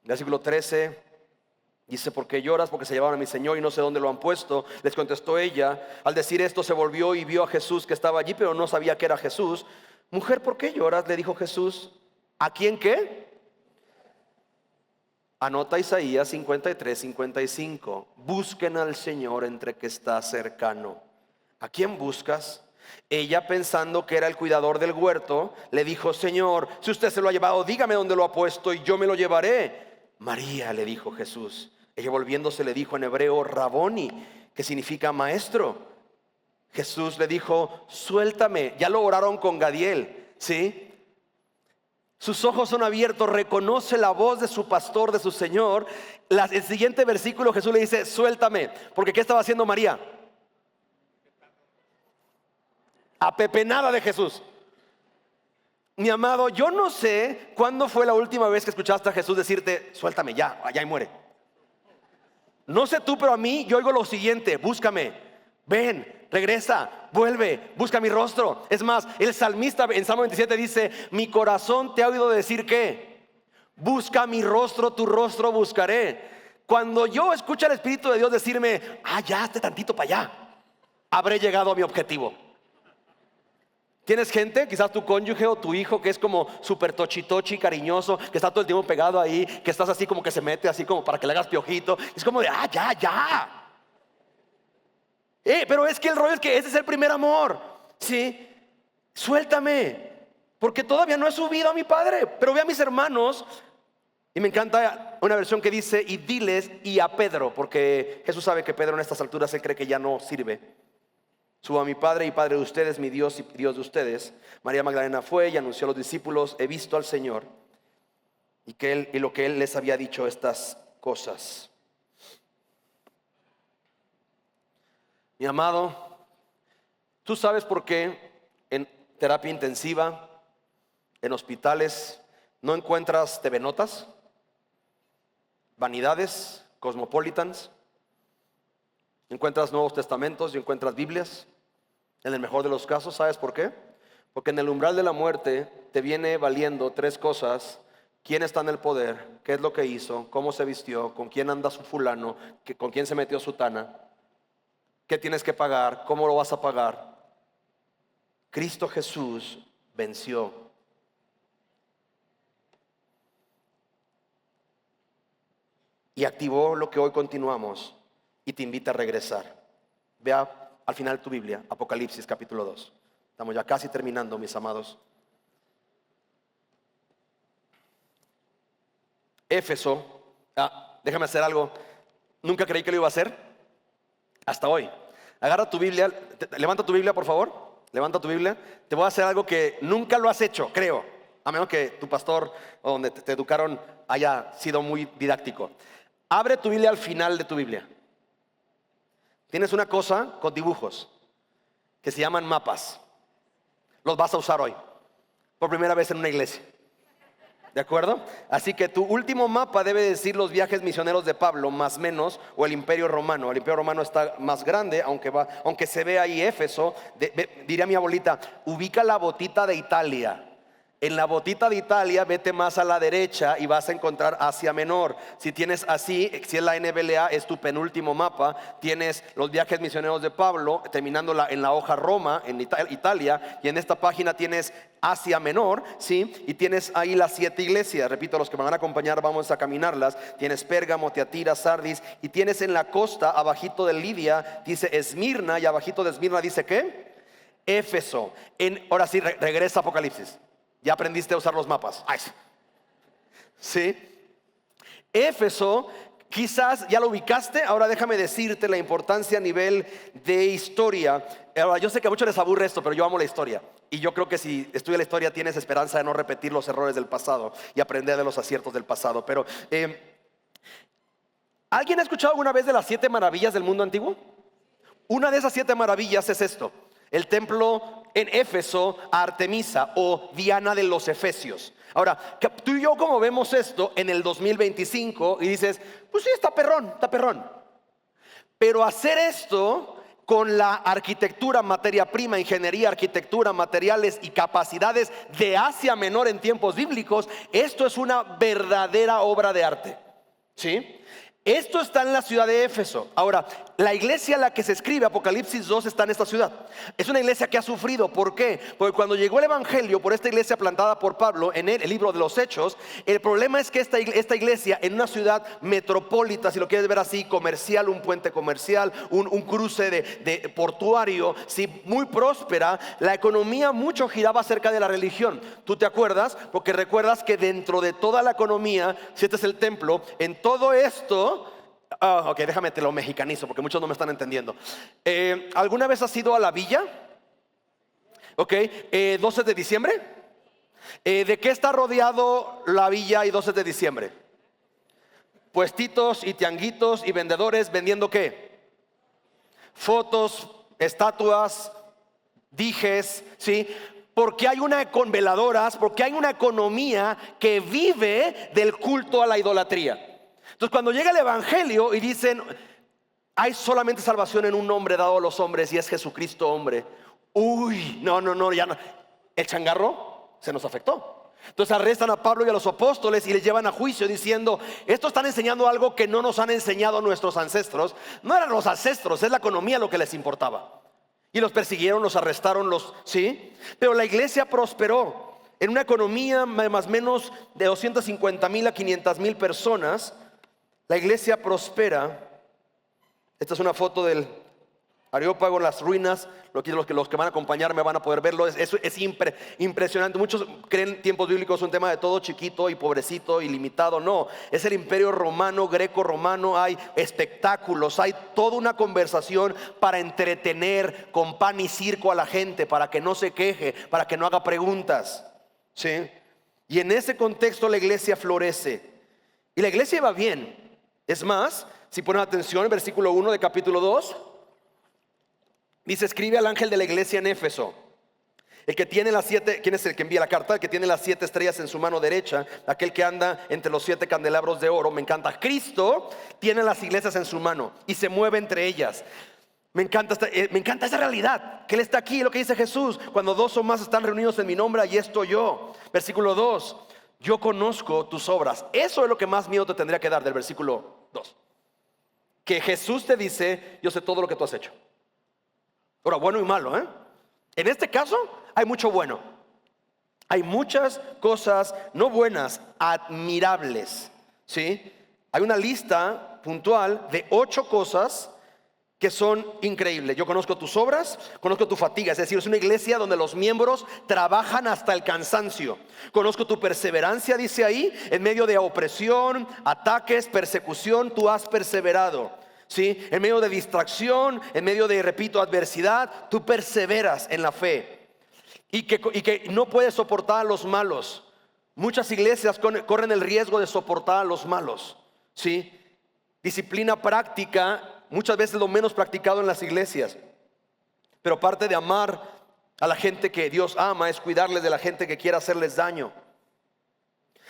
Versículo 13, dice, ¿por qué lloras? Porque se llevaron a mi Señor y no sé dónde lo han puesto. Les contestó ella. Al decir esto se volvió y vio a Jesús que estaba allí, pero no sabía que era Jesús. Mujer, ¿por qué lloras?, le dijo Jesús. ¿A quién qué? Anota Isaías 53, 55. Busquen al Señor entre que está cercano. ¿A quién buscas? Ella, pensando que era el cuidador del huerto, le dijo, Señor, si usted se lo ha llevado, dígame dónde lo ha puesto y yo me lo llevaré. María, le dijo Jesús. Ella, volviéndose, le dijo en hebreo, Raboni, que significa maestro. Jesús le dijo, suéltame. Ya lo oraron con Gadiel, ¿sí? Sus ojos son abiertos, reconoce la voz de su pastor, de su Señor. El siguiente versículo Jesús le dice, suéltame. Porque ¿qué estaba haciendo María? Apepenada de Jesús. Mi amado, yo no sé cuándo fue la última vez que escuchaste a Jesús decirte, suéltame ya, allá y muere. No sé tú, pero a mí yo oigo lo siguiente, búscame, ven, regresa, vuelve, busca mi rostro. Es más, el salmista en Salmo 27 dice, mi corazón te ha oído decir que busca mi rostro, tu rostro buscaré. Cuando yo escucho al Espíritu de Dios decirme, ya, hazte tantito para allá, habré llegado a mi objetivo. Tienes gente, quizás tu cónyuge o tu hijo, que es como súper tochitochi, cariñoso, que está todo el tiempo pegado ahí, que estás así como que se mete así como para que le hagas piojito. Es como de, ya. Pero es que el rollo es que ese es el primer amor, ¿sí? Suéltame, porque todavía no he subido a mi Padre. Pero ve a mis hermanos, y me encanta una versión que dice, y diles, y a Pedro, porque Jesús sabe que Pedro en estas alturas se cree que ya no sirve. Subo a mi Padre y Padre de ustedes, mi Dios y Dios de ustedes. María Magdalena fue y anunció a los discípulos, he visto al Señor, y lo que Él les había dicho estas cosas. Mi amado, ¿tú sabes por qué en terapia intensiva, en hospitales, no encuentras TV-notas, vanidades, cosmopolitans? Encuentras Nuevos Testamentos y encuentras Biblias. En el mejor de los casos, ¿sabes por qué? Porque en el umbral de la muerte te viene valiendo tres cosas: quién está en el poder, qué es lo que hizo, cómo se vistió, con quién anda su fulano, con quién se metió sutana, qué tienes que pagar, cómo lo vas a pagar. Cristo Jesús venció. Y activó lo que hoy continuamos y te invita a regresar. Vea al final tu Biblia, Apocalipsis capítulo 2. Estamos ya casi terminando, mis amados. Éfeso. Déjame hacer algo. Nunca creí que lo iba a hacer. Hasta hoy. Agarra tu Biblia, levanta tu Biblia por favor, levanta tu Biblia. Te voy a hacer algo que nunca lo has hecho, creo, a menos que tu pastor o donde te educaron haya sido muy didáctico. Abre tu Biblia al final de tu Biblia. Tienes una cosa con dibujos que se llaman mapas. Los vas a usar hoy, por primera vez en una iglesia. ¿De acuerdo? Así que tu último mapa debe decir los viajes misioneros de Pablo, más menos, o el Imperio Romano. El Imperio Romano está más grande, aunque se ve ahí Éfeso. Diría mi abuelita, ubica la botita de Italia. En la botita de Italia, vete más a la derecha y vas a encontrar Asia Menor. Si tienes así, si es la NBLA, es tu penúltimo mapa. Tienes los viajes misioneros de Pablo, terminando en la hoja Roma, en Italia. Y en esta página tienes Asia Menor, ¿sí? Y tienes ahí las 7 iglesias. Repito, los que me van a acompañar vamos a caminarlas. Tienes Pérgamo, Tiatira, Sardis. Y tienes en la costa, abajito de Lidia, dice Esmirna. Y abajito de Esmirna dice ¿qué? Éfeso. Ahora sí, regresa a Apocalipsis. Ya aprendiste a usar los mapas. Ay, ¿sí? Éfeso, quizás ya lo ubicaste. Ahora déjame decirte la importancia a nivel de historia. Ahora, yo sé que a muchos les aburre esto, pero yo amo la historia. Y yo creo que si estudias la historia tienes esperanza de no repetir los errores del pasado y aprender de los aciertos del pasado. Pero, ¿alguien ha escuchado alguna vez de las 7 maravillas del mundo antiguo? Una de esas 7 maravillas es esto: el templo en Éfeso a Artemisa, o Diana de los Efesios. Ahora, tú y yo como vemos esto en el 2025 y dices, pues sí, está perrón, está perrón. Pero hacer esto con la arquitectura, materia prima, ingeniería, arquitectura, materiales y capacidades de Asia Menor en tiempos bíblicos, esto es una verdadera obra de arte, ¿sí? Esto está en la ciudad de Éfeso. Ahora, la iglesia a la que se escribe Apocalipsis 2 está en esta ciudad. Es una iglesia que ha sufrido. ¿Por qué? Porque cuando llegó el evangelio por esta iglesia plantada por Pablo en el libro de los Hechos, el problema es que esta iglesia en una ciudad metropolita, si lo quieres ver así, comercial, un puente comercial, un cruce de portuario, sí, muy próspera, la economía mucho giraba acerca de la religión. ¿Tú te acuerdas? Porque recuerdas que dentro de toda la economía, si este es el templo, en todo esto... ok, déjame te lo mexicanizo porque muchos no me están entendiendo. ¿Alguna vez has ido a la villa? Ok, 12 de diciembre. ¿De qué está rodeado la villa y 12 de diciembre? Puestitos y tianguitos y vendedores vendiendo ¿qué? Fotos, estatuas, dijes, ¿sí? Porque hay con veladoras, porque hay una economía que vive del culto a la idolatría. Entonces cuando llega el evangelio y dicen hay solamente salvación en un nombre dado a los hombres y es Jesucristo hombre. Uy, no, ya no. El changarro se nos afectó. Entonces arrestan a Pablo y a los apóstoles y les llevan a juicio diciendo, estos están enseñando algo que no nos han enseñado nuestros ancestros. No eran los ancestros, es la economía lo que les importaba. Y los persiguieron, los arrestaron, ¿sí? Pero la iglesia prosperó en una economía más o menos de 250,000 a 500,000 personas. La iglesia prospera. Esta es una foto del Areópago, las ruinas. Los que van a acompañarme van a poder verlo. Es impresionante. Muchos creen tiempos bíblicos un tema de todo chiquito y pobrecito y limitado. No, es el imperio romano, greco-romano. Hay espectáculos, hay toda una conversación para entretener con pan y circo a la gente, para que no se queje, para que no haga preguntas, ¿sí? Y en ese contexto la iglesia florece. Y la iglesia va bien. Es más, si ponen atención, el versículo 1 de capítulo 2 dice, escribe al ángel de la iglesia en Éfeso, el que tiene las 7, ¿quién es el que envía la carta? El que tiene las 7 estrellas en su mano derecha, aquel que anda entre los 7 candelabros de oro. Me encanta. Cristo tiene las iglesias en su mano y se mueve entre ellas. Me encanta esa realidad, que Él está aquí, lo que dice Jesús, cuando 2 o más están reunidos en mi nombre, allí estoy yo. Versículo 2, yo conozco tus obras. Eso es lo que más miedo te tendría que dar del versículo 2. Que Jesús te dice, yo sé todo lo que tú has hecho. Ahora, bueno y malo, En este caso hay mucho bueno. Hay muchas cosas no buenas, admirables, ¿sí? Hay una lista puntual de 8 cosas que son increíbles. Yo conozco tus obras, conozco tu fatiga. Es decir, es una iglesia donde los miembros trabajan hasta el cansancio. Conozco tu perseverancia, dice ahí, en medio de opresión, ataques, persecución, tú has perseverado. ¿sí? En medio de distracción, en medio de, repito, adversidad, tú perseveras en la fe. Y que no puedes soportar a los malos. Muchas iglesias corren el riesgo de soportar a los malos, ¿sí? Disciplina práctica, muchas veces lo menos practicado en las iglesias. Pero parte de amar a la gente que Dios ama es cuidarles de la gente que quiera hacerles daño.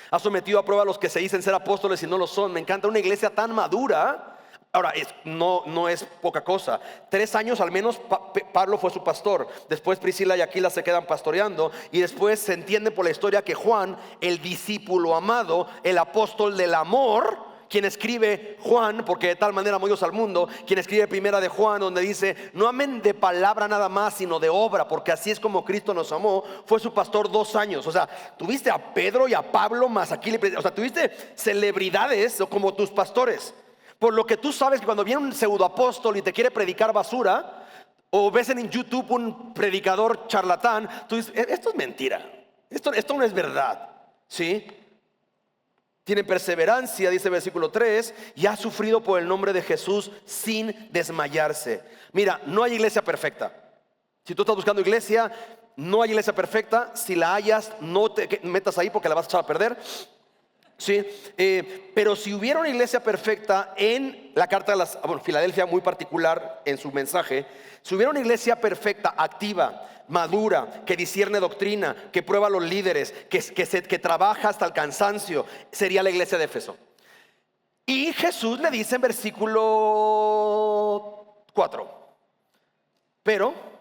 Ha sometido a prueba a los que se dicen ser apóstoles y no lo son. Me encanta una iglesia tan madura. Ahora, no es poca cosa. 3 años al menos Pablo fue su pastor. Después Priscila y Aquila se quedan pastoreando. Y después se entiende por la historia que Juan, el discípulo amado, el apóstol del amor, quien escribe Juan, porque de tal manera amó Dios al mundo, quien escribe primera de Juan, donde dice: no amen de palabra nada más, sino de obra, porque así es como Cristo nos amó. Fue su pastor 2 años. O sea, tuviste a Pedro y a Pablo más Aquila. O sea, tuviste celebridades como tus pastores. Por lo que tú sabes que cuando viene un pseudoapóstol y te quiere predicar basura, o ves en YouTube un predicador charlatán, tú dices: esto es mentira, esto no es verdad, ¿sí? Tiene perseverancia, dice el versículo 3, y ha sufrido por el nombre de Jesús sin desmayarse. Mira, no hay iglesia perfecta. Si tú estás buscando iglesia, no hay iglesia perfecta. Si la hayas, no te metas ahí porque la vas a echar a perder. Sí, pero si hubiera una iglesia perfecta en la carta de Filadelfia, muy particular en su mensaje, si hubiera una iglesia perfecta, activa, madura, que discierne doctrina, que prueba a los líderes, que trabaja hasta el cansancio, sería la iglesia de Éfeso. Y Jesús le dice en versículo 4: pero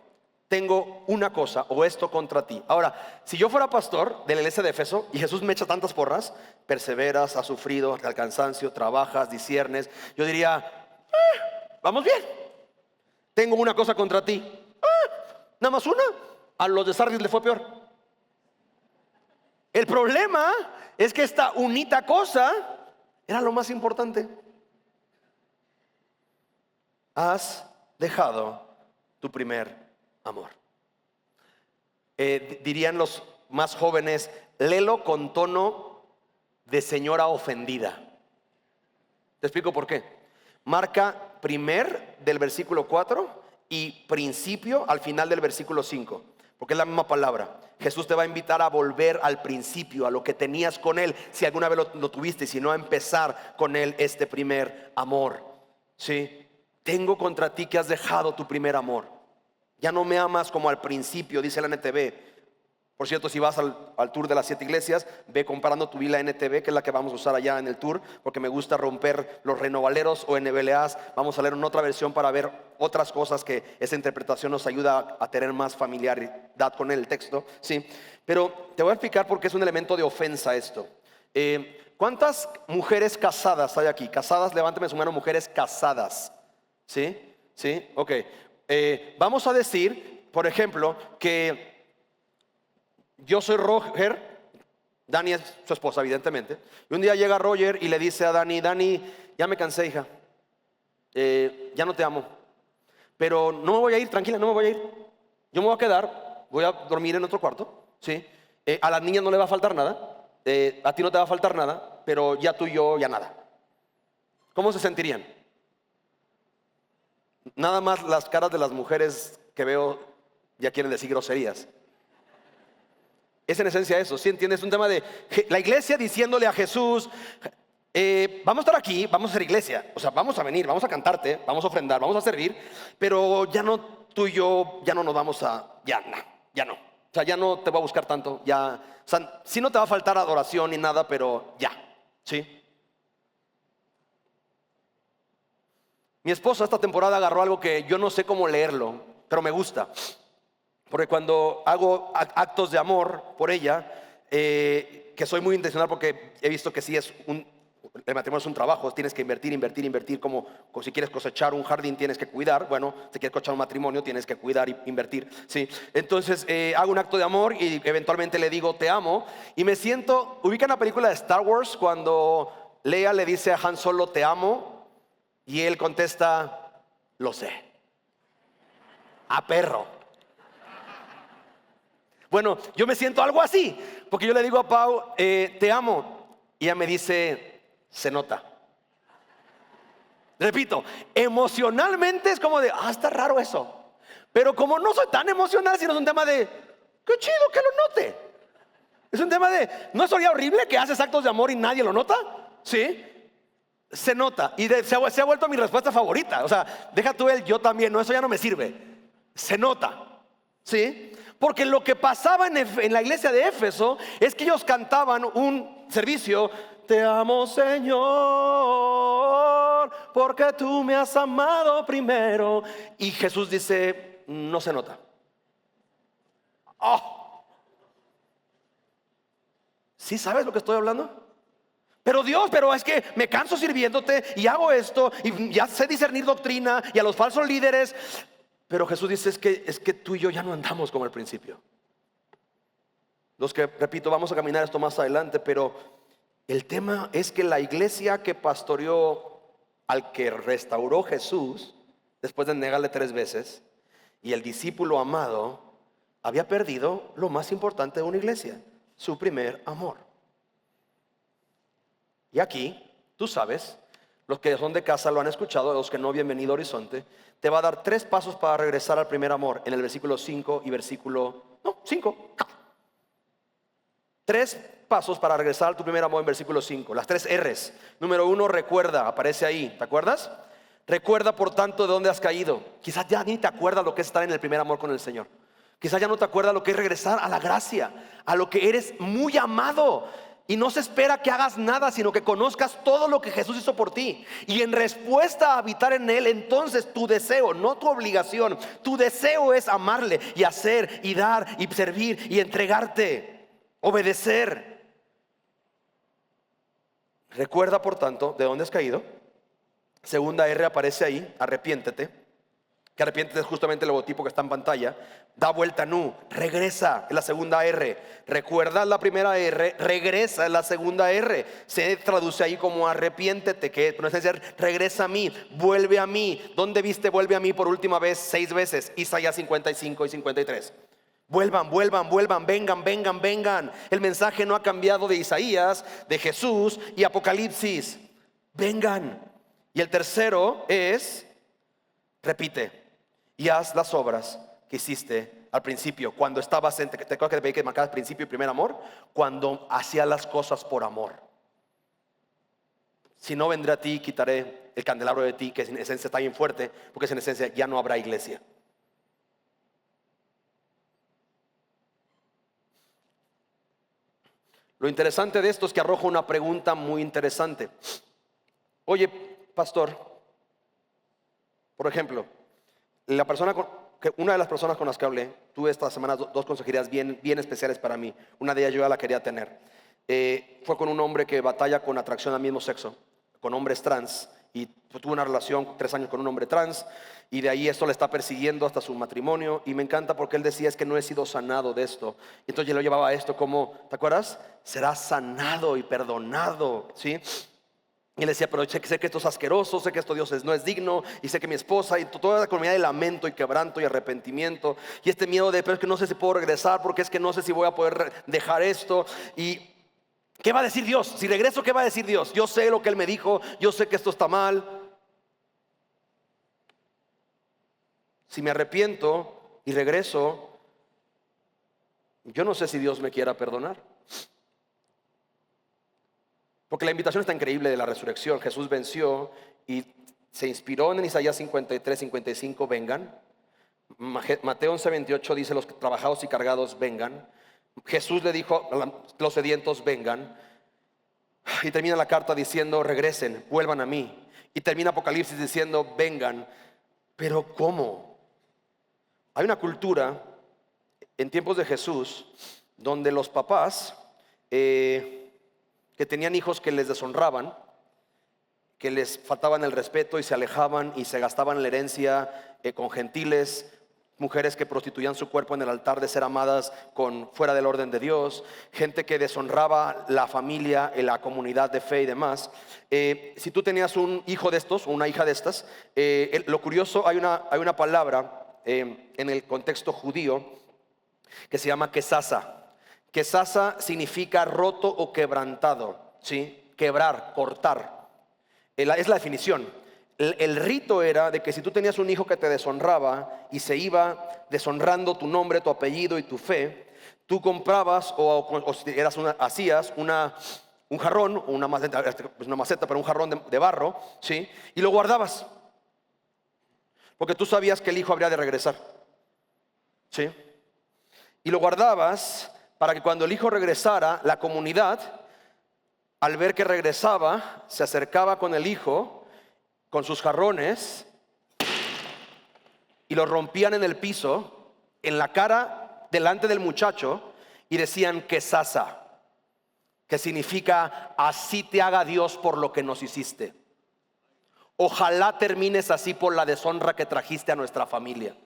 tengo una cosa, o esto contra ti. Ahora, si yo fuera pastor de la iglesia de Éfeso y Jesús me echa tantas porras: perseveras, has sufrido hasta el cansancio, trabajas, disciernes, yo diría: vamos bien. Tengo una cosa contra ti. Nada más una. A los de Sardis le fue peor. El problema es que esta unita cosa era lo más importante. Has dejado tu primer amor. Dirían los más jóvenes: léelo con tono de señora ofendida. Te explico por qué. Marca primer del versículo 4 y principio al final del versículo 5, porque es la misma palabra. Jesús te va a invitar a volver al principio, a lo que tenías con Él, si alguna vez lo tuviste, y si no, a empezar con Él este primer amor. ¿Sí? Tengo contra ti que has dejado tu primer amor. Ya no me amas como al principio, dice la NTV. Por cierto, si vas al tour de las 7 iglesias, ve comparando tu Biblia NTV, que es la que vamos a usar allá en el tour, porque me gusta romper los renovaleros o NBLAs. Vamos a leer una otra versión para ver otras cosas que esa interpretación nos ayuda a tener más familiaridad con el texto, ¿sí? Pero te voy a explicar por qué es un elemento de ofensa esto. ¿Cuántas mujeres casadas hay aquí? Casadas, levánteme su mano, mujeres casadas. ¿Sí? ¿Sí? Ok. Vamos a decir, por ejemplo, que yo soy Roger, Dani es su esposa, evidentemente, y un día llega Roger y le dice a Dani: Dani, ya me cansé, hija, ya no te amo, pero no me voy a ir, tranquila, no me voy a ir. Yo me voy a quedar, voy a dormir en otro cuarto, ¿sí? A las niñas no le va a faltar nada, a ti no te va a faltar nada, pero ya tú y yo, ya nada. ¿Cómo se sentirían? Nada más las caras de las mujeres que veo ya quieren decir groserías. Es en esencia eso, ¿sí entiendes? Es un tema de la iglesia diciéndole a Jesús: vamos a estar aquí, vamos a hacer iglesia, o sea, vamos a venir, vamos a cantarte, vamos a ofrendar, vamos a servir, pero ya no, tú y yo ya no nos vamos a, ya no, o sea, ya no te voy a buscar tanto, ya, o sea, sí no te va a faltar adoración ni nada, pero ya, ¿sí? Mi esposa esta temporada agarró algo que yo no sé cómo leerlo, pero me gusta. Porque cuando hago actos de amor por ella, que soy muy intencional, porque he visto que sí el matrimonio es un trabajo, tienes que invertir, como si quieres cosechar un jardín tienes que cuidar. Bueno, si quieres cosechar un matrimonio tienes que cuidar y invertir, ¿sí? Entonces hago un acto de amor y eventualmente le digo: te amo. Y me siento, ¿ubican la película de Star Wars cuando Leia le dice a Han Solo: te amo? Y él contesta: lo sé. A perro. Bueno, yo me siento algo así, porque yo le digo a Pau: te amo. Y ella me dice: se nota. Repito, emocionalmente es como de, está raro eso. Pero como no soy tan emocional, sino es un tema de, qué chido que lo note. Es un tema de, ¿no sería horrible que haces actos de amor y nadie lo nota? Sí, se nota. Y se ha vuelto mi respuesta favorita. O sea, deja tú el yo también, no, eso ya no me sirve. Se nota, ¿sí? Porque lo que pasaba en la iglesia de Éfeso es que ellos cantaban un servicio: te amo, Señor, porque tú me has amado primero. Y Jesús dice, no se nota. ¿Sí sabes lo que estoy hablando? Pero Dios, pero es que me canso sirviéndote y hago esto y ya sé discernir doctrina y a los falsos líderes. Pero Jesús dice, es que tú y yo ya no andamos como al principio. Los que, repito, vamos a caminar esto más adelante, pero el tema es que la iglesia que pastoreó al que restauró Jesús, después de negarle 3 veces, y el discípulo amado, había perdido lo más importante de una iglesia: su primer amor. Y aquí, tú sabes, los que son de casa lo han escuchado, los que no, bienvenido a Horizonte, te va a dar 3 pasos para regresar al primer amor, en el versículo 5 y versículo 5. 3 pasos para regresar a tu primer amor en versículo 5. Las 3 R's. Número 1, recuerda, aparece ahí, ¿te acuerdas? Recuerda, por tanto, de dónde has caído. Quizás ya ni te acuerdas lo que es estar en el primer amor con el Señor. Quizás ya no te acuerdas lo que es regresar a la gracia, a lo que eres muy amado. Y no se espera que hagas nada, sino que conozcas todo lo que Jesús hizo por ti. Y en respuesta a habitar en Él, entonces tu deseo, no tu obligación, tu deseo es amarle y hacer y dar y servir y entregarte, obedecer. Recuerda, por tanto, de dónde has caído. Segunda R aparece ahí, arrepiéntete. Que arrepiéntete es justamente el logotipo que está en pantalla. Da vuelta regresa, es la segunda R. Recuerda la primera R, regresa es la segunda R. Se traduce ahí como arrepiéntete, que no es decir, regresa a mí, vuelve a mí. ¿Dónde viste vuelve a mí por última vez? 6 veces, Isaías 55 y 53. Vuelvan, vengan. El mensaje no ha cambiado de Isaías, de Jesús y Apocalipsis. Vengan. Y el tercero es, repite, y haz las obras que hiciste al principio, cuando estabas ¿te acuerdas que te pedí que marcaras principio y primer amor? Cuando hacía las cosas por amor. Si no, vendré a ti y quitaré el candelabro de ti, que en esencia está bien fuerte, porque en esencia ya no habrá iglesia. Lo interesante de esto es que arroja una pregunta muy interesante. Oye, pastor, por ejemplo, una de las personas con las que hablé, tuve esta semana 2 consejerías bien especiales para mí. Una de ellas yo ya la quería tener. Fue con un hombre que batalla con atracción al mismo sexo, con hombres trans. Y tuvo una relación 3 años con un hombre trans. Y de ahí esto le está persiguiendo hasta su matrimonio. Y me encanta porque él decía, es que no he sido sanado de esto. Y entonces yo lo llevaba a esto como, ¿te acuerdas? Serás sanado y perdonado, ¿sí? Y él decía, pero sé que esto es asqueroso, sé que esto Dios no es digno, y sé que mi esposa y toda la comunidad de lamento y quebranto y arrepentimiento, y este miedo de, pero es que no sé si puedo regresar, porque es que no sé si voy a poder dejar esto. Y ¿qué va a decir Dios? Si regreso, ¿qué va a decir Dios? Yo sé lo que Él me dijo, yo sé que esto está mal. Si me arrepiento y regreso, yo no sé si Dios me quiera perdonar. Porque la invitación está increíble de la resurrección. Jesús venció y se inspiró en Isaías 53, 55, vengan. Mateo 11, 28 dice, los trabajados y cargados, vengan. Jesús le dijo a los sedientos, vengan. Y termina la carta diciendo, regresen, vuelvan a mí. Y termina Apocalipsis diciendo, vengan. Pero ¿cómo? Hay una cultura en tiempos de Jesús donde los papás que tenían hijos que les deshonraban, que les faltaban el respeto y se alejaban y se gastaban la herencia con gentiles, mujeres que prostituían su cuerpo en el altar de ser amadas fuera del orden de Dios, gente que deshonraba la familia, la comunidad de fe y demás. Si tú tenías un hijo de estos o una hija de estas, lo curioso, hay una palabra en el contexto judío que se llama kesasa. Kesasa significa roto o quebrantado, ¿sí? Quebrar, cortar. Es la definición. El rito era de que si tú tenías un hijo que te deshonraba y se iba deshonrando tu nombre, tu apellido y tu fe, tú comprabas o si hacías un jarrón, o una maceta, pero un jarrón de barro, ¿sí? Y lo guardabas, porque tú sabías que el hijo habría de regresar, ¿sí? Y lo guardabas para que cuando el hijo regresara, la comunidad, al ver que regresaba, se acercaba con el hijo, con sus jarrones, y lo rompían en el piso, en la cara, delante del muchacho, y decían quesasa, que significa así te haga Dios por lo que nos hiciste. Ojalá termines así por la deshonra que trajiste a nuestra familia.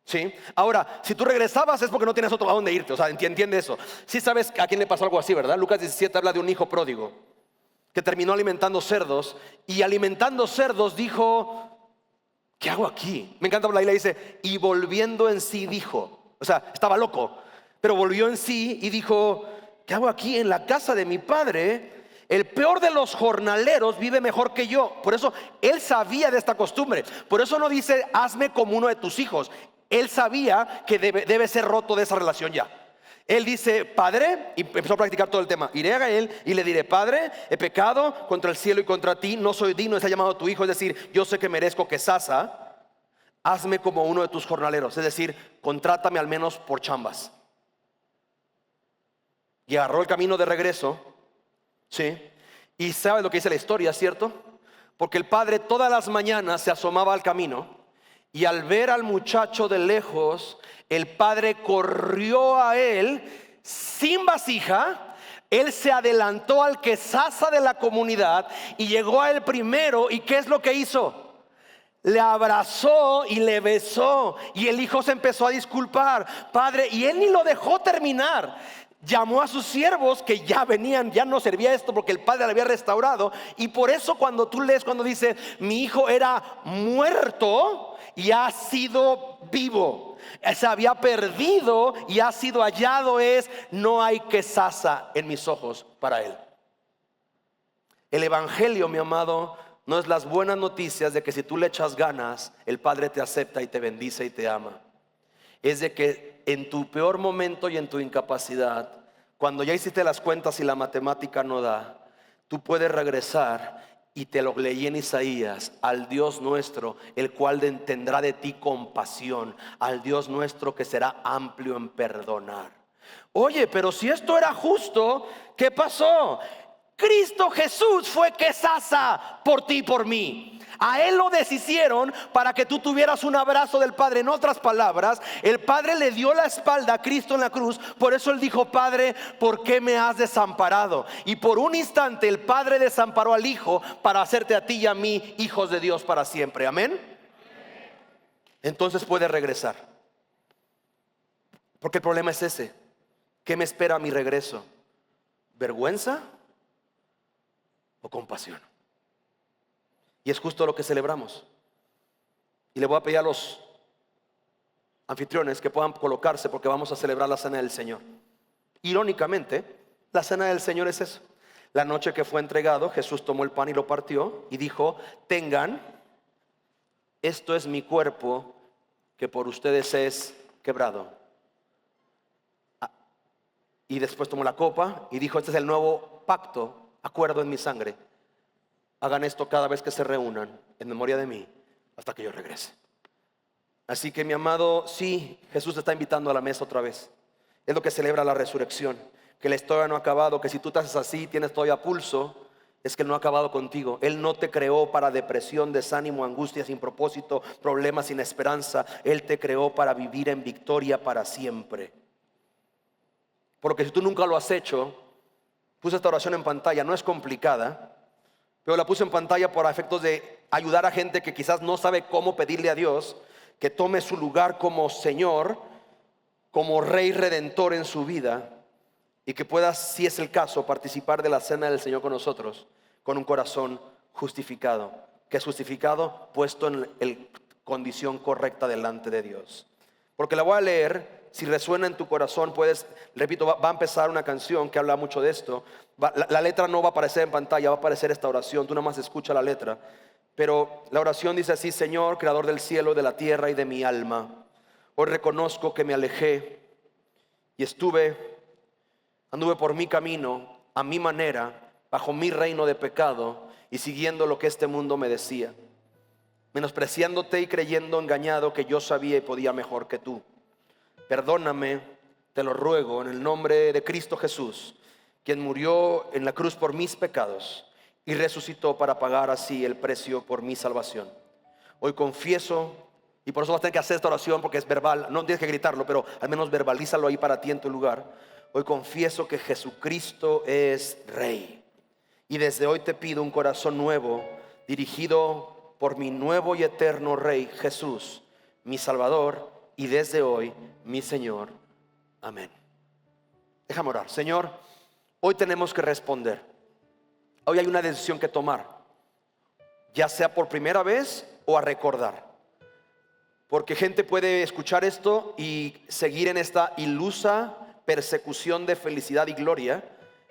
¿Sí? Ahora, si tú regresabas es porque no tienes otro a dónde irte. O sea, entiende eso. Sí sabes a quién le pasó algo así, ¿verdad? Lucas 17 habla de un hijo pródigo que terminó alimentando cerdos. Y alimentando cerdos dijo, ¿qué hago aquí? Me encanta la Biblia, dice, y volviendo en sí dijo. O sea, estaba loco, pero volvió en sí y dijo, ¿qué hago aquí en la casa de mi padre? El peor de los jornaleros vive mejor que yo. Por eso él sabía de esta costumbre. Por eso no dice, hazme como uno de tus hijos. Él sabía que debe ser roto de esa relación ya. Él dice, Padre, y empezó a practicar todo el tema. Iré a él y le diré, Padre, he pecado contra el cielo y contra ti. No soy digno de ser llamado tu hijo. Es decir, yo sé que merezco quesasa. Hazme como uno de tus jornaleros. Es decir, contrátame al menos por chambas. Y agarró el camino de regreso. ¿Sí? Y ¿sabes lo que dice la historia, cierto? Porque el padre todas las mañanas se asomaba al camino y al ver al muchacho de lejos, el padre corrió a él sin vasija. Él se adelantó al quesasa de la comunidad y llegó a él primero. ¿Y qué es lo que hizo? Le abrazó y le besó. Y el hijo se empezó a disculpar, Padre, y él ni lo dejó terminar. Llamó a sus siervos que ya venían, ya no servía esto porque el padre le había restaurado. Y por eso cuando tú lees, cuando dice, mi hijo era muerto y ha sido vivo, se había perdido y ha sido hallado, es, no hay quesasa en mis ojos para él. El evangelio, mi amado, no es las buenas noticias de que si tú le echas ganas, el Padre te acepta y te bendice y te ama. Es de que en tu peor momento y en tu incapacidad, cuando ya hiciste las cuentas y la matemática no da, tú puedes regresar. Y te lo leí en Isaías, al Dios nuestro, el cual tendrá de ti compasión, al Dios nuestro que será amplio en perdonar. Oye, pero si esto era justo, ¿qué pasó? Cristo Jesús fue quesasa por ti y por mí. A él lo deshicieron para que tú tuvieras un abrazo del Padre. En otras palabras, el Padre le dio la espalda a Cristo en la cruz. Por eso él dijo, Padre, ¿por qué me has desamparado? Y por un instante el Padre desamparó al Hijo para hacerte a ti y a mí hijos de Dios para siempre. Amén. Entonces puede regresar. Porque el problema es ese. ¿Qué me espera a mi regreso? ¿Vergüenza o compasión? Y es justo lo que celebramos. Y le voy a pedir a los anfitriones que puedan colocarse, porque vamos a celebrar la cena del Señor. Irónicamente, la cena del Señor es eso. La noche que fue entregado, Jesús tomó el pan y lo partió y dijo, tengan, esto es mi cuerpo que por ustedes es quebrado. Y después tomó la copa y dijo, este es el nuevo pacto, acuerdo en mi sangre. Hagan esto cada vez que se reúnan en memoria de mí hasta que yo regrese. Así que mi amado, sí, Jesús te está invitando a la mesa otra vez. Es lo que celebra la resurrección, que la historia no ha acabado, que si tú te haces así, tienes todavía pulso, es que Él no ha acabado contigo. Él no te creó para depresión, desánimo, angustia sin propósito, problemas sin esperanza. Él te creó para vivir en victoria para siempre. Porque si tú nunca lo has hecho, puse esta oración en pantalla, no es complicada, pero la puse en pantalla por efectos de ayudar a gente que quizás no sabe cómo pedirle a Dios que tome su lugar como Señor, como Rey Redentor en su vida, y que pueda, si es el caso, participar de la cena del Señor con nosotros, con un corazón justificado. ¿Qué es justificado? Puesto en la condición correcta delante de Dios. Porque la voy a leer. Si resuena en tu corazón, puedes, repito, va a empezar una canción que habla mucho de esto. La letra no va a aparecer en pantalla, va a aparecer esta oración. Tú nada más escucha la letra. Pero la oración dice así: Señor, creador del cielo, de la tierra y de mi alma, hoy reconozco que me alejé y anduve por mi camino, a mi manera, bajo mi reino de pecado y siguiendo lo que este mundo me decía, menospreciándote y creyendo engañado que yo sabía y podía mejor que tú. Perdóname, te lo ruego, en el nombre de Cristo Jesús, quien murió en la cruz por mis pecados y resucitó para pagar así el precio por mi salvación. Hoy confieso, y por eso vas a tener que hacer esta oración porque es verbal, no tienes que gritarlo, pero al menos verbalízalo ahí para ti en tu lugar. Hoy confieso que Jesucristo es Rey, y desde hoy te pido un corazón nuevo, dirigido por mi nuevo y eterno Rey Jesús, mi Salvador, y desde hoy mi Señor. Amén. Déjame orar. Señor, hoy tenemos que responder. Hoy hay una decisión que tomar, ya sea por primera vez o a recordar. Porque gente puede escuchar esto y seguir en esta ilusa persecución de felicidad y gloria,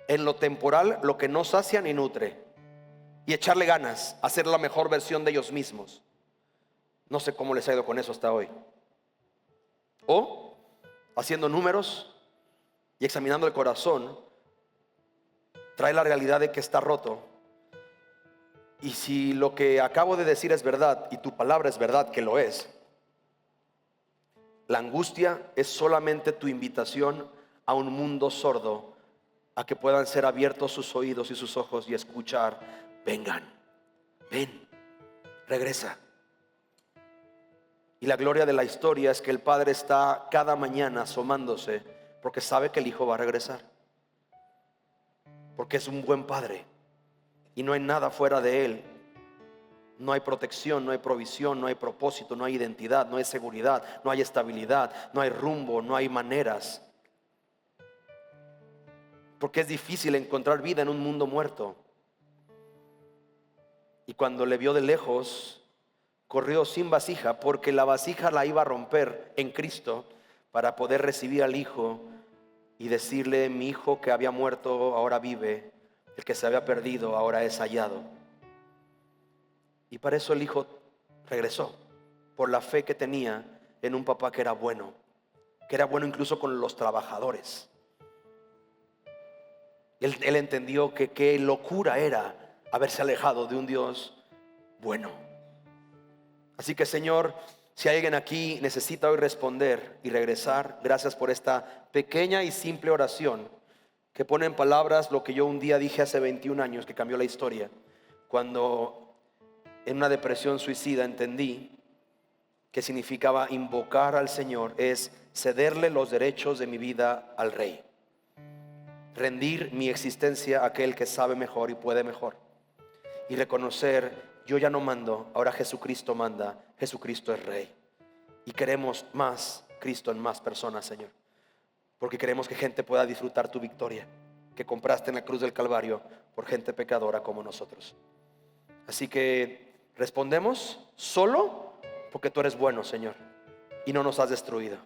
en lo temporal, lo que no sacia ni nutre, y echarle ganas a ser la mejor versión de ellos mismos. No sé cómo les ha ido con eso hasta hoy. O haciendo números y examinando el corazón, trae la realidad de que está roto. Y si lo que acabo de decir es verdad y tu palabra es verdad, que lo es, la angustia es solamente tu invitación a un mundo sordo, a que puedan ser abiertos sus oídos y sus ojos y escuchar: vengan, ven, regresa. Y la gloria de la historia es que el Padre está cada mañana asomándose porque sabe que el Hijo va a regresar, porque es un buen Padre y no hay nada fuera de Él. No hay protección, no hay provisión, no hay propósito, no hay identidad, no hay seguridad, no hay estabilidad, no hay rumbo, no hay maneras. Porque es difícil encontrar vida en un mundo muerto. Y cuando le vio de lejos, corrió sin vasija, porque la vasija la iba a romper en Cristo para poder recibir al Hijo y decirle: mi hijo que había muerto ahora vive, el que se había perdido ahora es hallado. Y para eso el Hijo regresó, por la fe que tenía en un papá que era bueno incluso con los trabajadores. Él entendió que qué locura era haberse alejado de un Dios bueno. Así que, Señor, si alguien aquí necesita hoy responder y regresar, gracias por esta pequeña y simple oración que pone en palabras lo que yo un día dije hace 21 años, que cambió la historia, cuando en una depresión suicida entendí que significaba invocar al Señor es cederle los derechos de mi vida al Rey, rendir mi existencia a aquel que sabe mejor y puede mejor, y reconocer: yo ya no mando, ahora Jesucristo manda, Jesucristo es Rey. Y queremos más Cristo en más personas, Señor, porque queremos que gente pueda disfrutar tu victoria que compraste en la cruz del Calvario por gente pecadora como nosotros. Así que respondemos solo porque tú eres bueno, Señor, y no nos has destruido,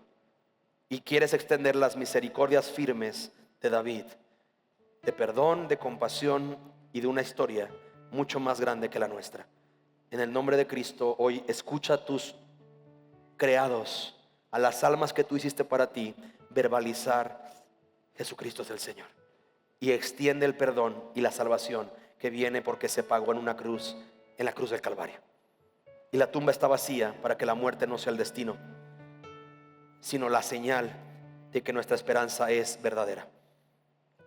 y quieres extender las misericordias firmes de David, de perdón, de compasión y de una historia mucho más grande que la nuestra. En el nombre de Cristo, hoy escucha a tus creados, a las almas que tú hiciste para ti, verbalizar: Jesucristo es el Señor, y extiende el perdón y la salvación que viene porque se pagó en una cruz, en la cruz del Calvario. Y la tumba está vacía para que la muerte no sea el destino, sino la señal de que nuestra esperanza es verdadera.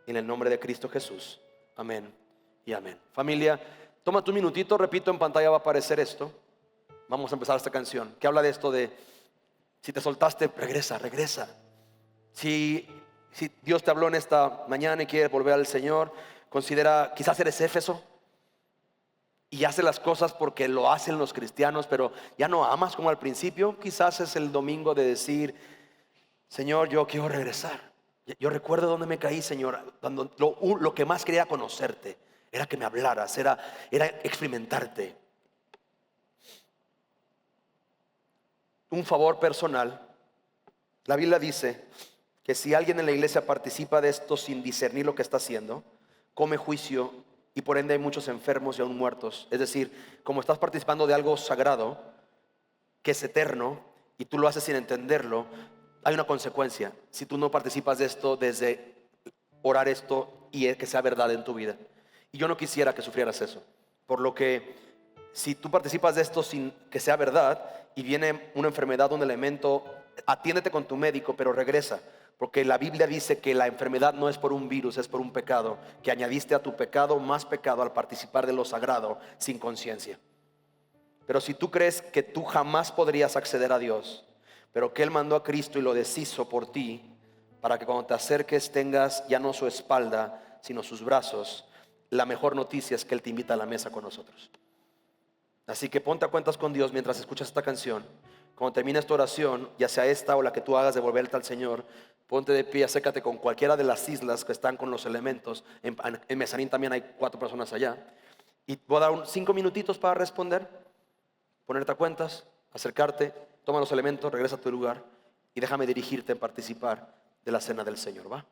En el nombre de Cristo Jesús, amén y amén. Familia, toma tu minutito, repito, en pantalla va a aparecer esto. Vamos a empezar esta canción que habla de esto de: si te soltaste, regresa. Si Dios te habló en esta mañana y quieres volver al Señor, considera, quizás eres Éfeso y haces las cosas porque lo hacen los cristianos, pero ya no amas como al principio. Quizás es el domingo de decir: Señor, yo quiero regresar. Yo recuerdo donde me caí, Señor, cuando lo que más quería conocerte era que me hablaras, era experimentarte. Un favor personal. La Biblia dice que si alguien en la iglesia participa de esto sin discernir lo que está haciendo, come juicio y por ende hay muchos enfermos y aún muertos. Es decir, como estás participando de algo sagrado, que es eterno, y tú lo haces sin entenderlo, hay una consecuencia. Si tú no participas de esto desde orar esto y que sea verdad en tu vida. Y yo no quisiera que sufrieras eso. Por lo que si tú participas de esto sin que sea verdad y viene una enfermedad, un elemento, atiéndete con tu médico, pero regresa. Porque la Biblia dice que la enfermedad no es por un virus, es por un pecado, que añadiste a tu pecado más pecado al participar de lo sagrado sin conciencia. Pero si tú crees que tú jamás podrías acceder a Dios, pero que Él mandó a Cristo y lo deshizo por ti, para que cuando te acerques tengas ya no su espalda, sino sus brazos, la mejor noticia es que Él te invita a la mesa con nosotros. Así que ponte a cuentas con Dios mientras escuchas esta canción. Cuando termines tu oración, ya sea esta o la que tú hagas de volverte al Señor, ponte de pie, acércate con cualquiera de las islas que están con los elementos. En Mezanín también hay 4 personas allá. Y voy a dar 5 minutitos para responder, ponerte a cuentas, acercarte, toma los elementos, regresa a tu lugar y déjame dirigirte en participar de la cena del Señor, ¿va?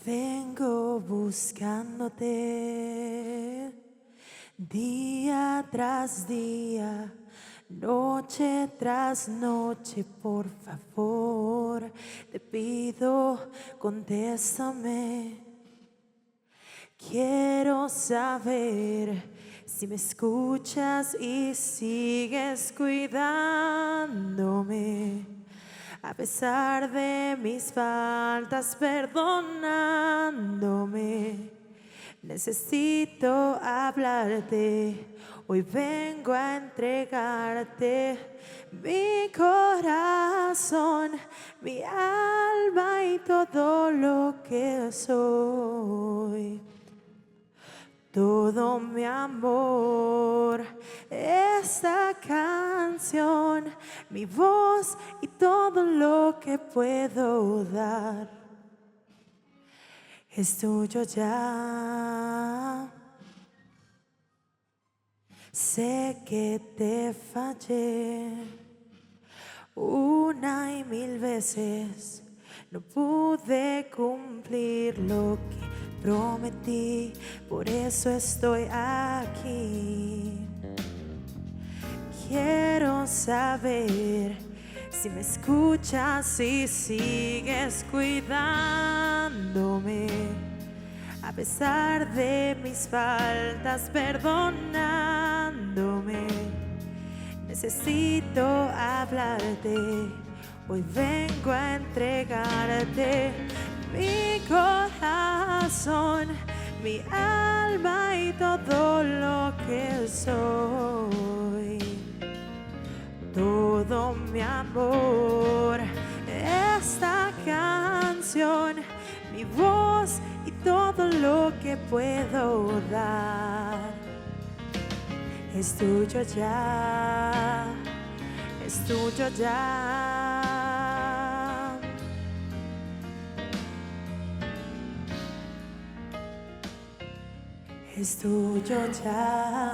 Vengo buscándote día tras día, noche tras noche, por favor, te pido, contéstame. Quiero saber si me escuchas y sigues cuidándome. A pesar de mis faltas, perdonándome. Necesito hablarte. Hoy vengo a entregarte mi corazón, mi alma y todo lo que soy. Todo mi amor, esta canción, mi voz y todo lo que puedo dar es tuyo ya. Sé que te fallé 1 y 1000 veces, no pude cumplir lo que prometí, por eso estoy aquí. Quiero saber si me escuchas y sigues cuidándome. A pesar de mis faltas, perdonándome. Necesito hablarte. Hoy vengo a entregarte mi corazón, mi alma y todo lo que soy. Todo mi amor, esta canción, mi voz y todo lo que puedo dar es tuyo ya, es tuyo ya. Es tuyo ya.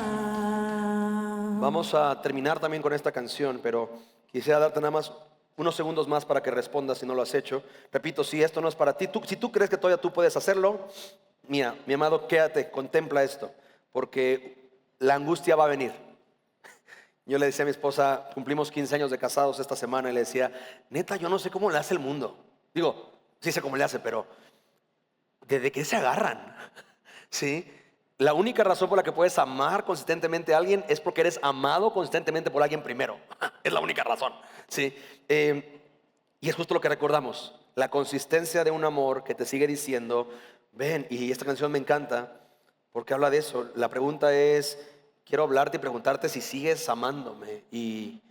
Vamos a terminar también con esta canción, pero quisiera darte nada más unos segundos más para que respondas si no lo has hecho. Repito, si esto no es para ti, si tú crees que todavía tú puedes hacerlo, mira, mi amado, quédate, contempla esto, porque la angustia va a venir. Yo le decía a mi esposa, cumplimos 15 años de casados esta semana, y le decía, neta, yo no sé cómo le hace el mundo. Digo, sí sé cómo le hace, pero ¿desde qué se agarran? ¿Sí? La única razón por la que puedes amar consistentemente a alguien es porque eres amado consistentemente por alguien primero. Es la única razón, ¿sí? Y es justo lo que recordamos. La consistencia de un amor que te sigue diciendo, ven, y esta canción me encanta porque habla de eso. La pregunta es, quiero hablarte y preguntarte si sigues amándome y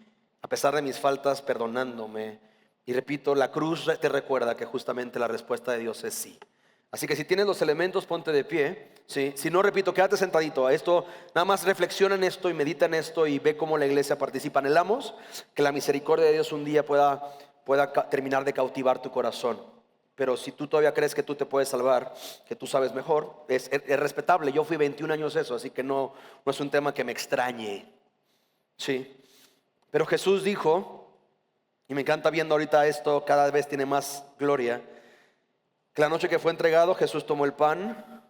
a pesar de mis faltas, perdonándome. Y repito, la cruz te recuerda que justamente la respuesta de Dios es sí. Así que si tienes los elementos, ponte de pie, ¿sí? Si no, repito, quédate sentadito. A esto, nada más reflexiona en esto y medita en esto y ve cómo la iglesia participa. Anhelamos que la misericordia de Dios un día pueda terminar de cautivar tu corazón. pero si tú todavía crees que tú te puedes salvar, que tú sabes mejor, es respetable. Yo fui 21 años eso, así que no es un tema que me extrañe. Sí. Pero Jesús dijo, y me encanta viendo ahorita esto, cada vez tiene más gloria, que la noche que fue entregado, Jesús tomó el pan,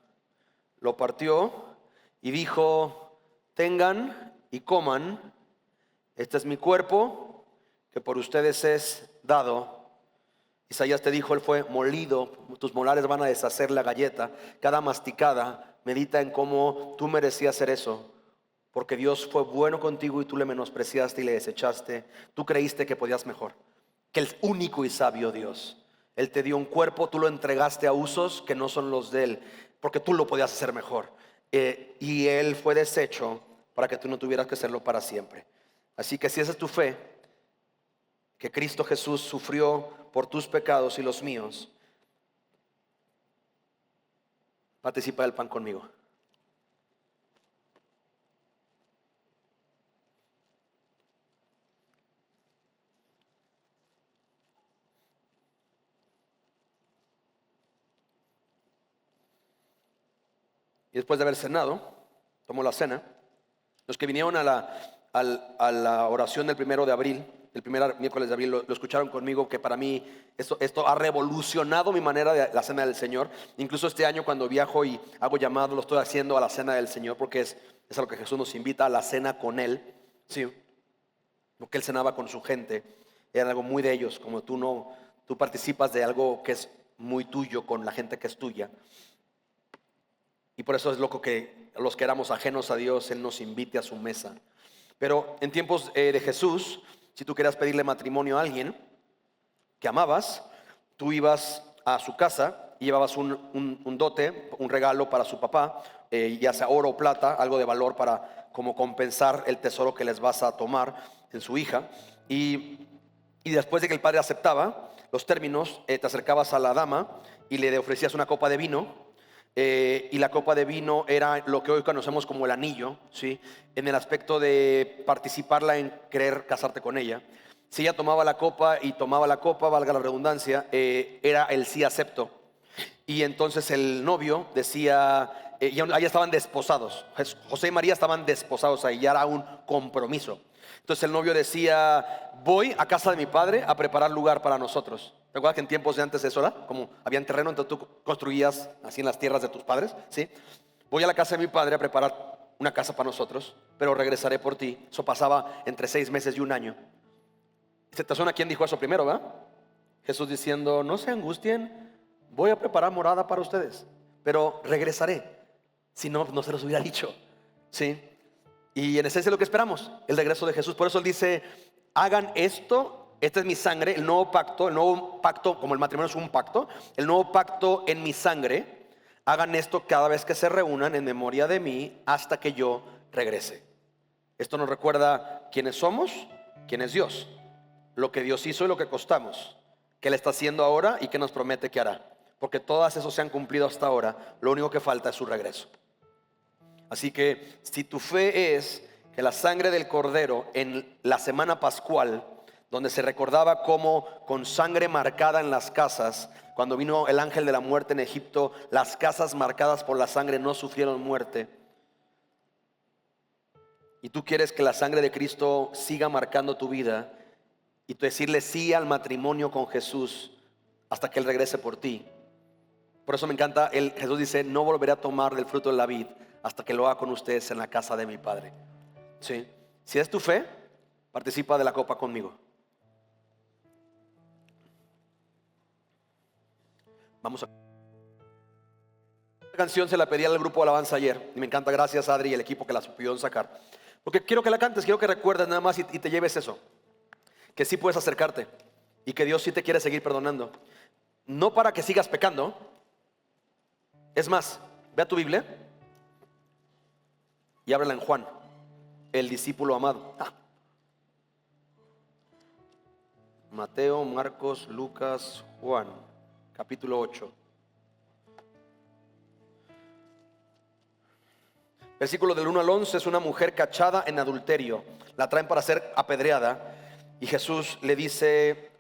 lo partió y dijo: tengan y coman, este es mi cuerpo que por ustedes es dado. Isaías te dijo, él fue molido, tus molares van a deshacer la galleta. Cada masticada, medita en cómo tú merecías hacer eso, porque Dios fue bueno contigo y tú le menospreciaste y le desechaste. Tú creíste que podías mejor, que el único y sabio Dios, Él te dio un cuerpo, tú lo entregaste a usos que no son los de Él, porque tú lo podías hacer mejor. Y Él fue deshecho para que tú no tuvieras que hacerlo para siempre. Así que si esa es tu fe, que Cristo Jesús sufrió por tus pecados y los míos, participa del pan conmigo. Y después de haber cenado, tomó la cena. Los que vinieron a la oración del 1 de abril, el primer miércoles de abril, lo escucharon conmigo, que para mí esto ha revolucionado mi manera de la cena del Señor. Incluso este año, cuando viajo y hago llamado, lo estoy haciendo a la cena del Señor, porque es a lo que Jesús nos invita, a la cena con Él. Sí, porque Él cenaba con su gente, era algo muy de ellos. Como tú participas de algo que es muy tuyo con la gente que es tuya. Y por eso es loco que los que éramos ajenos a Dios, Él nos invite a su mesa. Pero en tiempos de Jesús, si tú querías pedirle matrimonio a alguien que amabas, tú ibas a su casa y llevabas un dote, un regalo para su papá, ya sea oro o plata, algo de valor para como compensar el tesoro que les vas a tomar en su hija. Y después de que el padre aceptaba los términos, te acercabas a la dama y le ofrecías una copa de vino. Y la copa de vino era lo que hoy conocemos como el anillo, ¿sí? En el aspecto de participarla en querer casarte con ella. Si ella tomaba la copa, valga la redundancia, era el sí acepto. Y entonces el novio decía, ya estaban desposados, José y María estaban desposados ahí, ya era un compromiso. Entonces el novio decía: voy a casa de mi padre a preparar lugar para nosotros. ¿Te acuerdas que en tiempos de antes eso era? Como había terreno, entonces tú construías así en las tierras de tus padres, ¿sí? Voy a la casa de mi padre a preparar una casa para nosotros, pero regresaré por ti. Eso pasaba entre 6 meses y un año. ¿Se te suena quién dijo eso primero, verdad? Jesús diciendo: no se angustien, voy a preparar morada para ustedes, pero regresaré. Si no, no se los hubiera dicho, ¿sí? Y en esencia es lo que esperamos, el regreso de Jesús. Por eso Él dice: hagan esto. Esta es mi sangre, el nuevo pacto, como el matrimonio es un pacto, el nuevo pacto en mi sangre. Hagan esto cada vez que se reúnan en memoria de mí, hasta que yo regrese. Esto nos recuerda quiénes somos, quién es Dios, lo que Dios hizo y lo que costamos, qué Él está haciendo ahora y qué nos promete que hará. Porque todas esos se han cumplido hasta ahora, lo único que falta es su regreso. Así que si tu fe es que la sangre del Cordero en la semana pascual, donde se recordaba cómo con sangre marcada en las casas, cuando vino el ángel de la muerte en Egipto, las casas marcadas por la sangre no sufrieron muerte. Y tú quieres que la sangre de Cristo siga marcando tu vida y tú decirle sí al matrimonio con Jesús hasta que Él regrese por ti. Por eso me encanta, Jesús dice: no volveré a tomar del fruto de la vid hasta que lo haga con ustedes en la casa de mi Padre. ¿Sí? Si es tu fe, participa de la copa conmigo. Vamos a... Esta canción se la pedí al grupo de alabanza ayer y me encanta, gracias Adri y el equipo que la supieron sacar, porque quiero que la cantes, quiero que recuerdes nada más y te lleves eso, que sí puedes acercarte y que Dios sí te quiere seguir perdonando, no para que sigas pecando. Es más, ve a tu Biblia y ábrela en Juan, el discípulo amado. Mateo, Marcos, Lucas, Juan, capítulo 8. Versículo del 1 al 11, es una mujer cachada en adulterio. La traen para ser apedreada y Jesús le dice: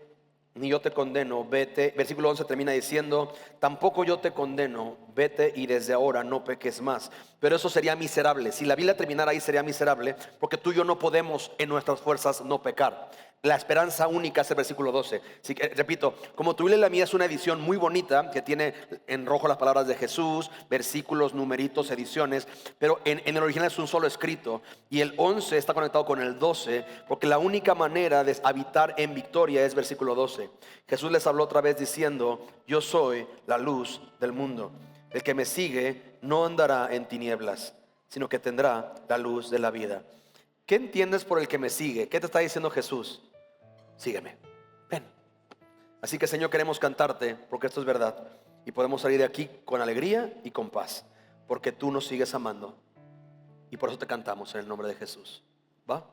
ni yo te condeno, vete. Versículo 11 termina diciendo, tampoco yo te condeno, vete y desde ahora no peques más. Pero eso sería miserable. Si la Biblia terminara ahí sería miserable, porque tú y yo no podemos en nuestras fuerzas no pecar. La esperanza única es el versículo 12. Así que, repito, como tu Biblia y la mía es una edición muy bonita, que tiene en rojo las palabras de Jesús, versículos, numeritos, ediciones, pero en el original es un solo escrito, y el 11 está conectado con el 12, porque la única manera de habitar en victoria es versículo 12. Jesús les habló otra vez diciendo, yo soy la luz del mundo. El que me sigue no andará en tinieblas, sino que tendrá la luz de la vida. ¿Qué entiendes por el que me sigue? ¿Qué te está diciendo Jesús? Sígueme, ven. Así que, Señor, queremos cantarte porque esto es verdad, y podemos salir de aquí con alegría y con paz, porque tú nos sigues amando, y por eso te cantamos en el nombre de Jesús. ¿Va?